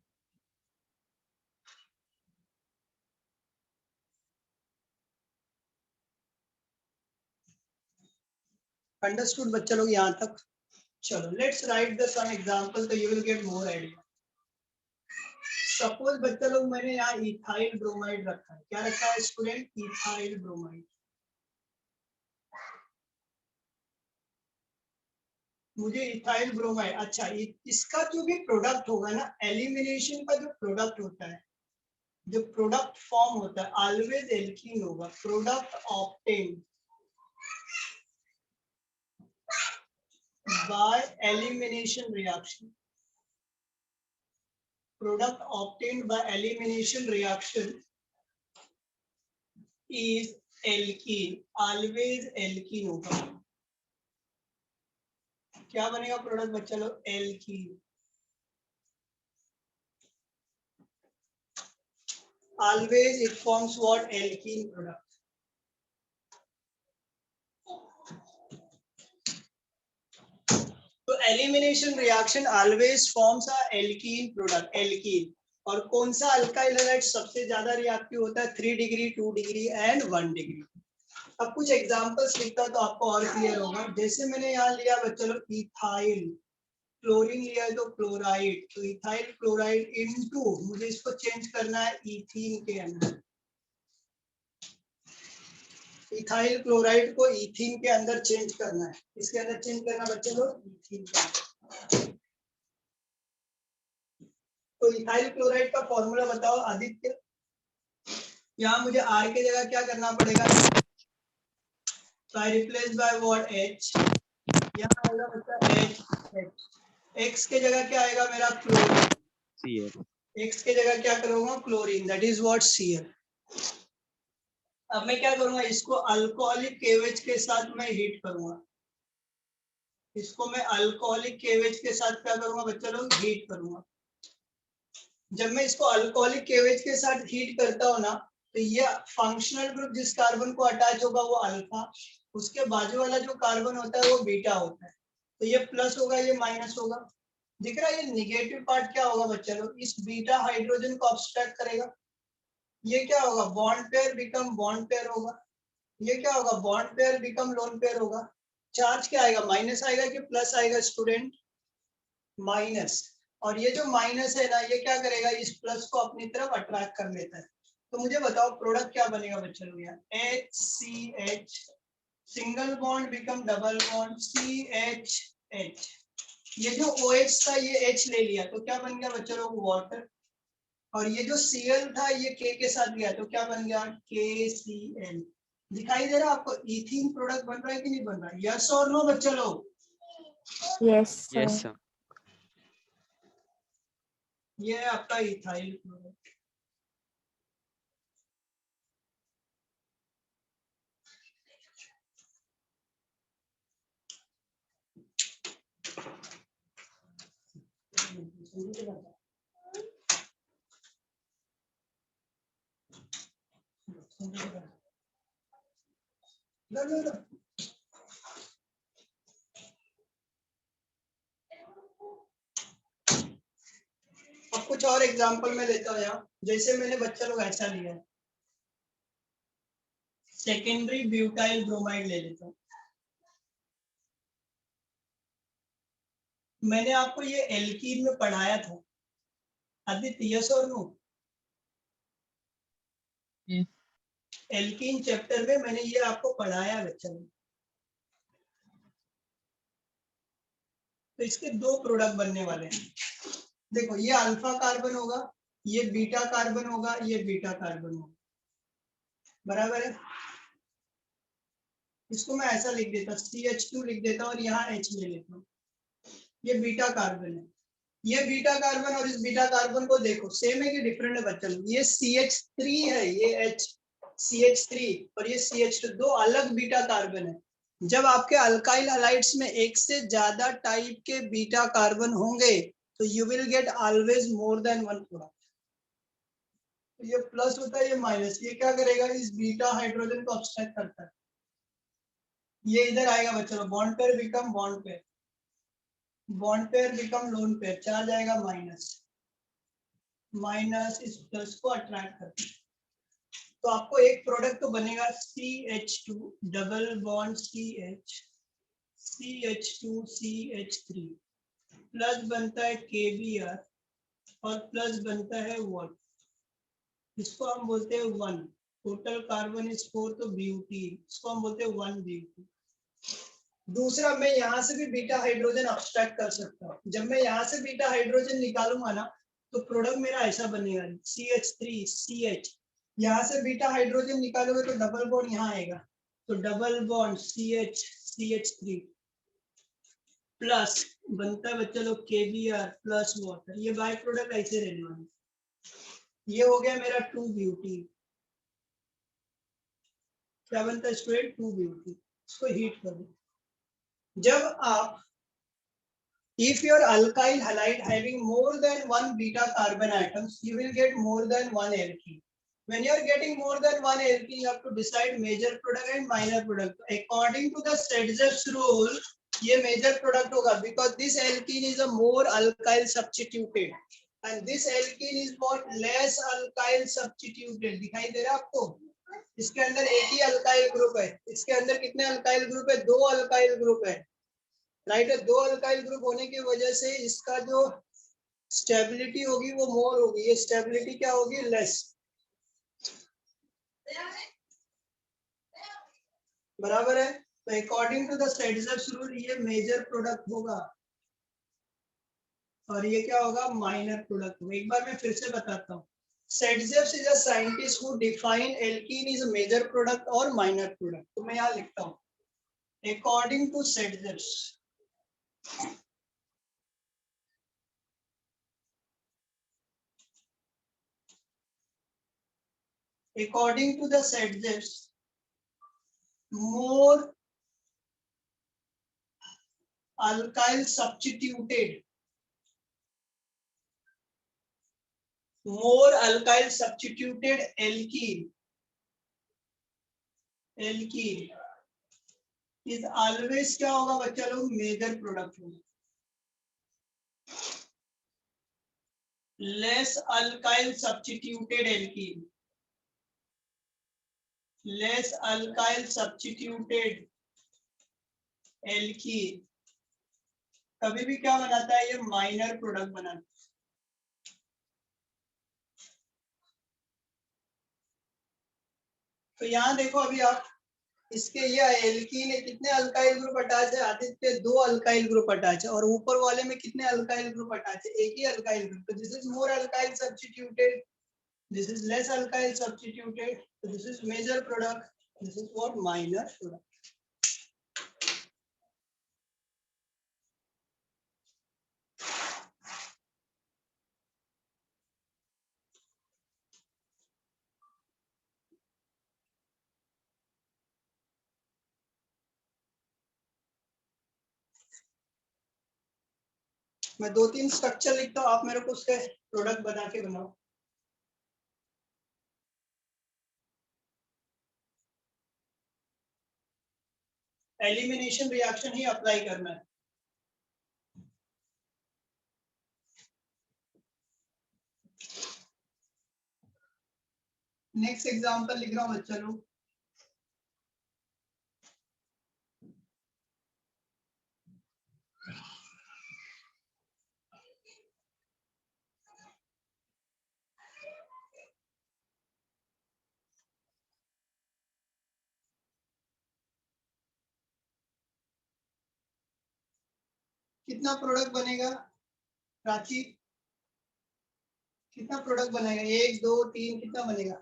Understood बच्चा लोग यहाँ तक? चलो let's write the some example, so you will get more idea. Suppose बच्चा लोग मैंने यहाँ इथाइल ब्रोमाइड रखा है. क्या रखा है स्टूडेंट? Ethyl bromide. मुझे इथाइल ब्रोमाइड, अच्छा इसका जो भी प्रोडक्ट होगा ना, एलिमिनेशन का जो प्रोडक्ट होता है, जो प्रोडक्ट फॉर्म होता है, ऑलवेज एल्कीन होगा. Product obtained by elimination reaction. Product obtained by elimination reaction is alkene, always alkene होगा। क्या बनेगा प्रोडक्ट बच्चा लोग? Alkene. Always it forms what? Alkene product. तो elimination reaction always forms a alkene product, alkene. और कौन सा अल्काइल हैलाइड सबसे ज्यादा रिएक्टिव होता है? 3 डिग्री, 2 डिग्री एंड 1 डिग्री। अब कुछ एग्जांपल्स लिखता तो आपको और क्लियर होगा। जैसे मैंने यहाँ लिया बच्चों लोग इथाइल, क्लोरीन लिया है तो क्लोराइड, तो इथाइल क्लोराइड इनटू, मुझे इसको चेंज करना है इथीन के अंदर। इथाइल क्लोराइड को इथीन के अंदर चेंज करना है। इसके अंदर चेंज करना बच्चे लोग इथीन के अंदर। तो इथाइल क्लोराइड का फॉर्मूला बताओ आदित्य। यहाँ मुझे आर की जगह क्या करना पड़ेगा? तो आई रिप्लेस बाय व्हाट? एच। यहाँ आएगा बच्चा एच। एक्स के जगह क्या आएगा मेरा? क्लोरीन। Cl. एक्स के जगह क्या करूंगा? Chlorine, that is what? Cl। अब मैं क्या करूंगा? इसको अल्कोहलिक केवेज के साथ मैं हीट करूंगा। इसको मैं अल्कोहलिक केवेज के साथ क्या करूंगा बच्चा लोग? हीट करूंगा। जब मैं इसको अल्कोहलिक केवेज के साथ हीट करता हूँ ना, तो ये फंक्शनल ग्रुप जिस कार्बन को अटैच होगा वो अल्फा, उसके बाजू वाला जो कार्बन होता है वो बीटा होता है। तो ये प्लस होगा, ये माइनस होगा। दिख रहा है? ये निगेटिव पार्ट क्या होगा बच्चा लोग? इस बीटा हाइड्रोजन को अब्स्ट्रैक्ट करेगा। ये क्या होगा? Bond pair become bond pair होगा। ये क्या होगा? Bond pair become lone pair होगा। चार्ज क्या आएगा? माइनस आएगा कि प्लस आएगा स्टूडेंट? माइनस। और ये जो माइनस है ना, ये क्या करेगा? इस प्लस को अपनी तरफ अट्रैक्ट कर लेता है। तो मुझे बताओ प्रोडक्ट क्या बनेगा बच्चों लोग? यहाँ HCH, single bond become double bond, CHH। ये जो OH था ये H ले लिया तो क्या बन गया बच्चों लोग? वाटर। और ये जो Cl था ये K के साथ गया तो क्या बन गया? KCl। दिखाई दे रहा है आपको? इथीन प्रोडक्ट बन रहा है कि नहीं बन रहा है? यस और नो बच्चों लोग? Yes, sir. Yes, sir. ये है आपका इथाइल प्रोडक्ट। अब कुछ और एग्जांपल में लेता हूँ यहाँ। जैसे मैंने बच्चा लोग ऐसा लिया है, सेकेंडरी ब्यूटाइल ब्रोमाइड ले लेता हूँ। मैंने आपको ये एल्कीन में पढ़ाया था आदित्य, यस और नो? एल्कीन चैप्टर में मैंने ये आपको पढ़ाया बच्चा लोग। तो इसके दो प्रोडक्ट बनने वाले हैं। देखो ये अल्फा कार्बन होगा, ये बीटा कार्बन होगा, ये बीटा कार्बन होगा, बराबर है? इसको मैं ऐसा लिख देता, CH2 लिख देता और यहाँ H ले लेता हूँ। ये बीटा कार्बन है, ये बीटा कार्बन और इस बीटा कार्बन को देखो सेम है कि डिफरेंट है बच्चा लोग? ये CH3 है, ये H CH3 और ये CH2, दो अलग बीटा कार्बन है। जब आपके अल्काइल हैलाइड्स में एक से ज्यादा टाइप के बीटा कार्बन होंगे तो you will gate always more than one product. ये प्लस होता है, ये माइनस, ये क्या करेगा? इस बीटा हाइड्रोजन को अब्स्ट्रैक्ट करता है। ये इधर आएगा बच्चों, bond pair become bond pair, bond pair become lone pair, charge आएगा माइनस, माइनस इस प्लस को अट्रैक्ट करता है। तो आपको एक प्रोडक्ट तो बनेगा CH2 double bond CH, CH2 CH3, plus बनता है KBr और प्लस बनता है वॉट? इसको हम बोलते हैं 1, टोटल कार्बन इज 4 तो ब्यूटीन, इसको हम बोलते हैं 1 ब्यूटीन। दूसरा, मैं यहाँ से भी बीटा हाइड्रोजन अब्स्ट्रैक्ट कर सकता हूँ। जब मैं यहाँ से बीटा हाइड्रोजन निकालूंगा ना तो प्रोडक्ट मेरा ऐसा बनेगा CH3 CH, यहाँ से बीटा हाइड्रोजन निकालोगे तो डबल बॉन्ड यहाँ आएगा, तो double bond CH CH3 plus बनता है बच्चा लोग KBr प्लस वाटर, ये बाय प्रोडक्ट ऐसे रहने वाले। ये हो गया मेरा 2 ब्यूटी। क्या बनता है स्टूडेंट 2 ब्यूटीन। इसको हीट करो। जब आप if your alkyl halide having more than one beta carbon atoms, you will get more than one alkene. When you are getting more than one alkene, you have to decide major product and minor product. According to the Stedzel's rule, ये major product होगा because this alkene is a more alkyl substituted and this alkene is what less alkyl substituted. दिखाई दे रहा है आपको? इसके अंदर एक ही अल्काइल ग्रुप है, इसके अंदर कितने अल्काइल ग्रुप है? 2 अल्काइल ग्रुप है, राइट है। 2 अल्काइल ग्रुप होने की वजह से इसका जो स्टेबिलिटी होगी वो मोर होगी, ये स्टेबिलिटी क्या होगी? लेस। बराबर है। तो अकॉर्डिंग टू द स्टेडजर्स रूल ये मेजर प्रोडक्ट होगा और ये क्या होगा? माइनर प्रोडक्ट होगा। एक बार मैं फिर से बताता हूँ। Stedzel's is a scientist who define alkene is a major product or minor product. तो मैं यहाँ लिखता हूँ according to Stedzel's, according to the Stedzel's, more alkyl substituted, more alkyl substituted alkene is always क्या होगा बच्चा लोग? मेजर प्रोडक्ट होगा। less alkyl substituted alkene, less alkyl substituted alkene कभी भी क्या बनाता है? ये माइनर प्रोडक्ट बनाता है। तो यहाँ देखो अभी आप इसके ये एल्कीन है, कितने अल्काइल ग्रुप अटैच है? आदित्य 2 अल्काइल ग्रुप अटैच है और ऊपर वाले में कितने अल्काइल ग्रुप अटैच है? एक ही अल्काइल ग्रुप। तो this is more alkyl substituted, this is less alkyl substituted, this is major product, this is what? Minor product. मैं 2-3 स्ट्रक्चर लिखता हूँ, आप मेरे को उसके प्रोडक्ट बना के बनाओ। एलिमिनेशन रिएक्शन ही अप्लाई करना है। नेक्स्ट एग्जांपल लिख रहा हूँ बच्चा लोग। कितना प्रोडक्ट बनेगा प्राची? कितना प्रोडक्ट बनेगा? 1 2 3 कितना बनेगा?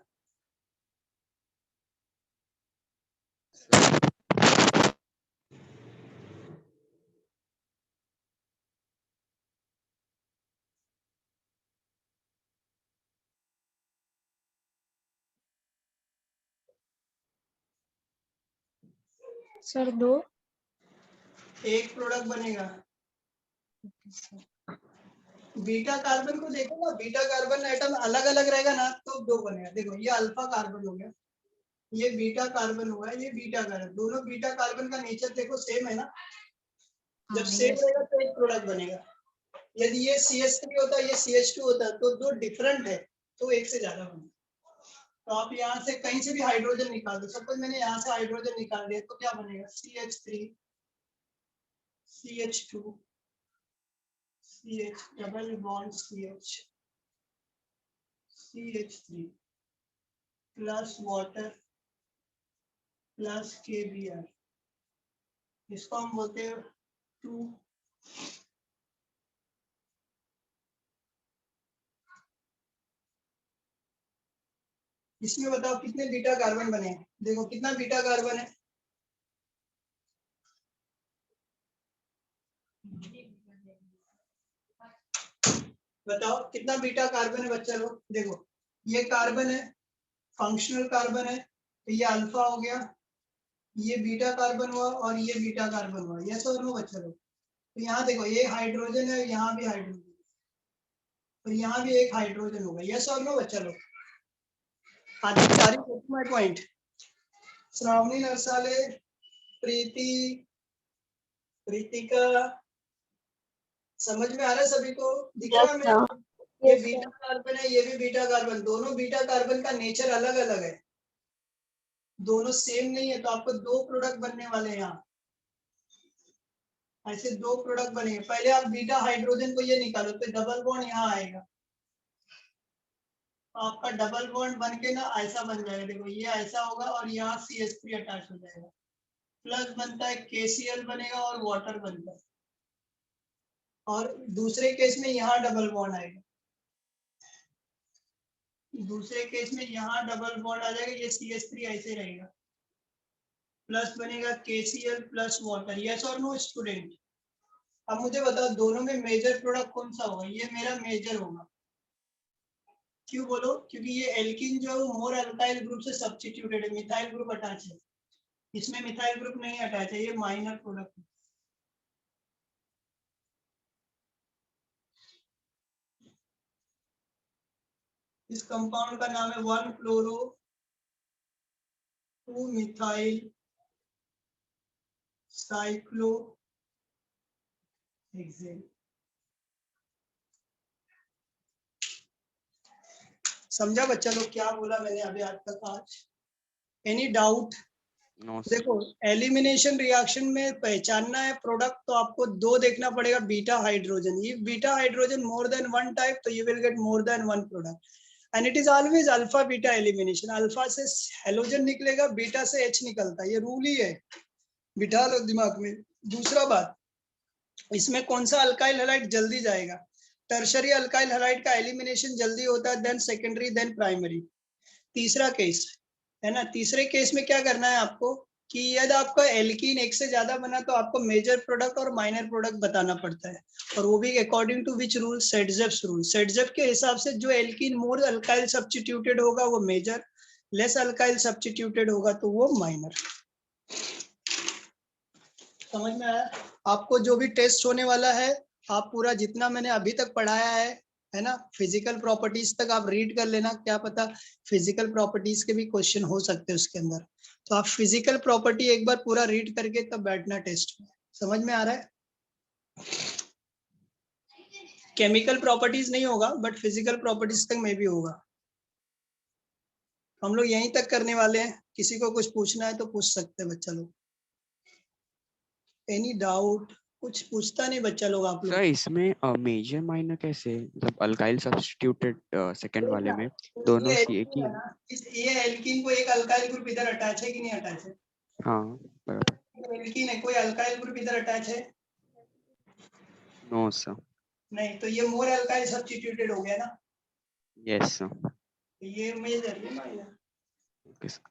सर 2। एक प्रोडक्ट बनेगा। बीटा कार्बन को देखो ना, बीटा कार्बन एटम अलग अलग रहेगा ना तो 2 बनेगा। देखो ये अल्फा कार्बन हो गया, ये बीटा कार्बन हुआ, ये बीटा कार्बन, दोनों बीटा कार्बन का नेचर देखो सेम है ना। जब सेम रहेगा तो एक प्रोडक्ट बनेगा। यदि ये CH3 होता है, ये CH2 होता है तो 2 डिफरेंट है तो एक से ज्यादा बनेगा। तो आप यहाँ से कहीं से भी हाइड्रोजन निकाल दो। सपोज मैंने यहाँ से हाइड्रोजन निकाल दिया तो क्या बनेगा? CH3 CH2 CH double bond CH CH3 plus water plus KBr, इसको हम बोलते हैं 2। इसमें बताओ कितने बीटा कार्बन बने? देखो कितना बीटा कार्बन है? बताओ कितना बीटा कार्बन है बच्चा लोग? देखो ये कार्बन है, फंक्शनल कार्बन है, तो ये अल्फा हो गया, ये बीटा कार्बन हुआ और ये बीटा कार्बन हुआ, यस और नो बच्चा लोग? तो यहाँ देखो ये हाइड्रोजन है, यहाँ भी हाइड्रोजन, तो यहाँ भी एक हाइड्रोजन होगा, यस और नो बच्चा लोग? My point. श्रावणी नरसाले, प्रीति, प्रीतिका, समझ में आ रहा है सभी को? दिख रहा है Yes, मेरे? sir. ये Yes, बीटा sir. कार्बन है, ये भी बीटा कार्बन, दोनों बीटा कार्बन का नेचर अलग अलग है, दोनों सेम नहीं है, तो आपको दो प्रोडक्ट बनने वाले हैं यहाँ, ऐसे दो प्रोडक्ट बनेंगे। पहले आप बीटा हाइड्रोजन को ये निकालो तो डबल बॉन्ड यहाँ आएगा, तो आपका डबल बॉन्ड बन के ना ऐसा बन जाएगा, देखो ये ऐसा होगा और यहाँ CH3 अटैच हो जाएगा, प्लस बनता है KCl बनेगा और वाटर बनता है, और दूसरे केस में यहाँ डबल बॉन्ड आएगा, दूसरे केस में यहाँ डबल बॉन्ड आ जाएगा, ये CH3 ऐसे रहेगा, प्लस बनेगा KCl प्लस वाटर, यस और नो स्टूडेंट? अब मुझे बताओ दोनों में मेजर प्रोडक्ट कौन सा होगा? ये मेरा मेजर होगा, क्यों बोलो? क्योंकि ये एल्कीन जो है मोर अल्काइल ग्रुप से सब्स्टिट्यूटेड है, मिथाइल ग्रुप अटैच है, इसमें मिथाइल ग्रुप नहीं अटैच है, ये माइनर प्रोडक्ट है। इस कंपाउंड का नाम है 1-फ्लोरो 2-मिथाइल साइक्लोहेक्सेन। समझा बच्चा लोग क्या बोला मैंने अभी आज तक? आज एनी डाउट? No sir. देखो एलिमिनेशन रिएक्शन में पहचानना है प्रोडक्ट, तो आपको दो देखना पड़ेगा, beta hydrogen, if beta hydrogen more than one type तो you will get more than one product, and it is always alpha beta elimination, alpha से हेलोजन निकलेगा, बीटा से H निकलता है, ये रूल ही है, बिठा लो दिमाग में। दूसरा बात, इसमें कौन सा अल्काइल हैलाइड जल्दी जाएगा? टर्शरी अल्काइल हैलाइड का एलिमिनेशन जल्दी होता है, देन सेकेंडरी, देन प्राइमरी। तीसरा केस है ना, तीसरे केस में क्या करना है आपको कि यदि आपका एल्कीन एक से ज्यादा बना तो आपको मेजर प्रोडक्ट और माइनर प्रोडक्ट बताना पड़ता है, और वो भी according to which rule? Saytzeff rule. Saytzeff के हिसाब से जो एल्कीन मोर अल्काइल सब्स्टिट्यूटेड होगा वो मेजर, लेस अल्काइल सब्स्टिट्यूटेड होगा तो वो माइनर। समझ में आया? आपको जो भी टेस्ट होने वाला है, आप पूरा जितना मैंने अभी तक पढ़ाया है ना, फिजिकल प्रॉपर्टीज तक आप रीड कर लेना, क्या पता फिजिकल प्रॉपर्टीज के भी क्वेश्चन हो सकते हैं उसके अंदर, तो आप फिजिकल प्रॉपर्टी एक बार पूरा रीड करके तब बैठना टेस्ट में। समझ में आ रहा है? केमिकल प्रॉपर्टीज नहीं होगा बट फिजिकल प्रॉपर्टीज तक में भी होगा। हम लोग यहीं तक करने वाले हैं, किसी को कुछ पूछना है तो पूछ सकते हैं बच्चा लोग। Any doubt? कुछ पूछता नहीं बच्चा लोग आप लोग? सर इसमें मेजर माइनर कैसे, मतलब अल्काइल सब्स्टिट्यूटेड सेकंड वाले में दोनों ये सी एक ही एल्कीन है ना, ये एल्कीन को एक अल्काइल ग्रुप इधर अटैच है कि नहीं अटैच है? हाँ बराबर। एल्कीन है, कोई अल्काइल ग्रुप इधर अटैच है? No sir. नहीं, तो ये मोर अल्काइल सब्स्टिट्यूटेड हो गया ना, यस सर। तो ये मेजर, ये माइनर। Okay sir.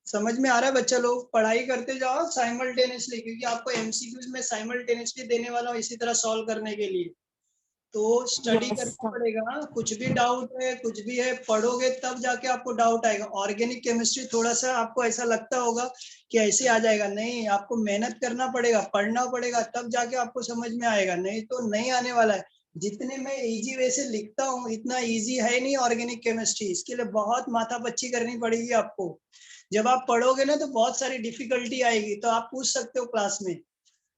समझ में आ रहा है बच्चा लोग? पढ़ाई करते जाओ साइमल्टेनियसली, क्योंकि आपको एमसीक्यूज में साइमल्टेनियसली देने वाला हूं इसी तरह सॉल्व करने के लिए, तो स्टडी Yes, करना sir. पड़ेगा। कुछ भी डाउट है, कुछ भी है, पढ़ोगे तब जाके आपको डाउट आएगा। ऑर्गेनिक केमिस्ट्री थोड़ा सा आपको ऐसा लगता होगा कि ऐसे आ जाएगा, नहीं, आपको मेहनत करना पड़ेगा, पढ़ना पड़ेगा, तब जाके आपको समझ में आएगा, नहीं तो नहीं आने वाला है। जितने मैं इजी वे से लिखता हूँ इतना इजी है नहीं ऑर्गेनिक केमिस्ट्री, इसके लिए बहुत माथापच्ची करनी पड़ेगी आपको। जब आप पढ़ोगे ना तो बहुत सारी डिफिकल्टी आएगी, तो आप पूछ सकते हो क्लास में,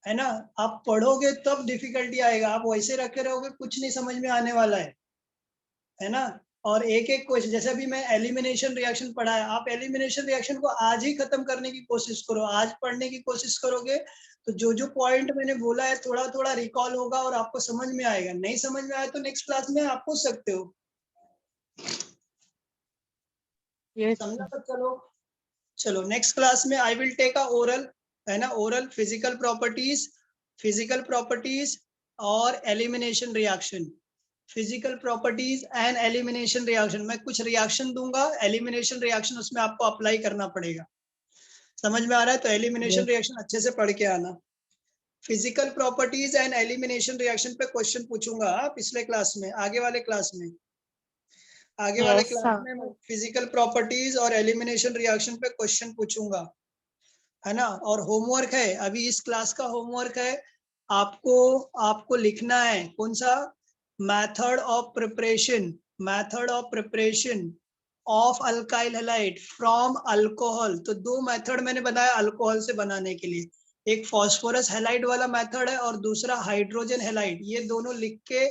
है ना, आप पढ़ोगे तब डिफिकल्टी आएगा, आप वैसे रखे रहोगे कुछ नहीं समझ में आने वाला है ना। और एक एक क्वेश्चन, जैसे अभी मैं एलिमिनेशन रिएक्शन पढ़ा है, आप एलिमिनेशन रिएक्शन को आज ही खत्म करने की कोशिश करो, आज पढ़ने की कोशिश करोगे तो जो जो पॉइंट मैंने बोला है थोड़ा थोड़ा रिकॉल होगा और आपको समझ में आएगा। नहीं समझ में आया तो नेक्स्ट क्लास में आप पूछ सकते हो। Yes, समझा sir. तो चलो, चलो नेक्स्ट क्लास में I will take a oral, है ना, ओरल फिजिकल प्रॉपर्टीज और elimination reaction, physical properties and elimination reaction. मैं कुछ रिएक्शन दूंगा, एलिमिनेशन रिएक्शन उसमें आपको अप्लाई करना पड़ेगा। समझ में आ रहा है? तो एलिमिनेशन Yes. रिएक्शन अच्छे से पढ़ के आना। Physical properties and elimination reaction पे क्वेश्चन पूछूंगा पिछले क्लास में, आगे वाले क्लास में। आगे वाले Yes, क्लास sir. में मैं फिजिकल प्रॉपर्टीज और एलिमिनेशन रिएक्शन पे क्वेश्चन पूछूंगा, है ना। और होमवर्क है, अभी इस क्लास का होमवर्क है, आपको लिखना है कौन सा, method of preparation of alkyl halide from alcohol. तो दो मेथड मैंने बनाया अल्कोहल से बनाने के लिए, एक फॉस्फोरस हैलाइड वाला मेथड है और दूसरा हाइड्रोजन हैलाइड। ये दोनों लिख के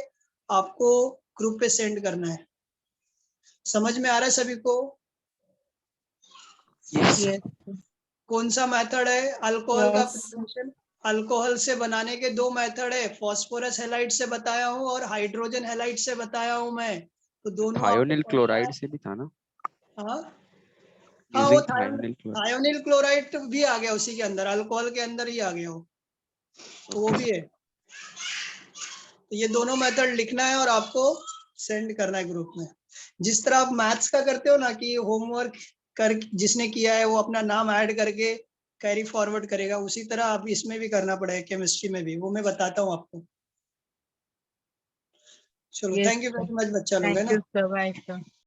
आपको ग्रुप पे सेंड करना है। समझ में आ रहा है सभी को? Yes. Yes. कौन सा मेथड है अल्कोहल का Yes. प्रिपरेशन? अल्कोहल से बनाने के दो मेथड है, फॉस्फोरस हैलाइड से बताया हूँ और हाइड्रोजन हैलाइड से बताया हूँ मैं। तो दोनों आपको थायोनिल पढ़ना क्लोराइड है। से भी था ना, हाँ हाँ, वो using thionyl chloride. Thionyl chloride भी आ गया उसी के अंदर, अल्कोहल के अंदर ही आ गया वो, तो वो भी है। तो ये दोनों मेथड लिखना है और आपको सेंड करना है ग्रुप में। जिस तरह आप मैथ्स का करते हो ना कि होमवर्क कर जिसने किया है वो अपना नाम ऐड करके कैरी फॉरवर्ड करेगा, उसी तरह आप इसमें भी करना पड़ेगा, केमिस्ट्री में भी, वो मैं बताता हूँ आपको। चलो, Yes, thank you sir. Very much बच्चा लोग, है Thank ना। you, sir. Bye, sir.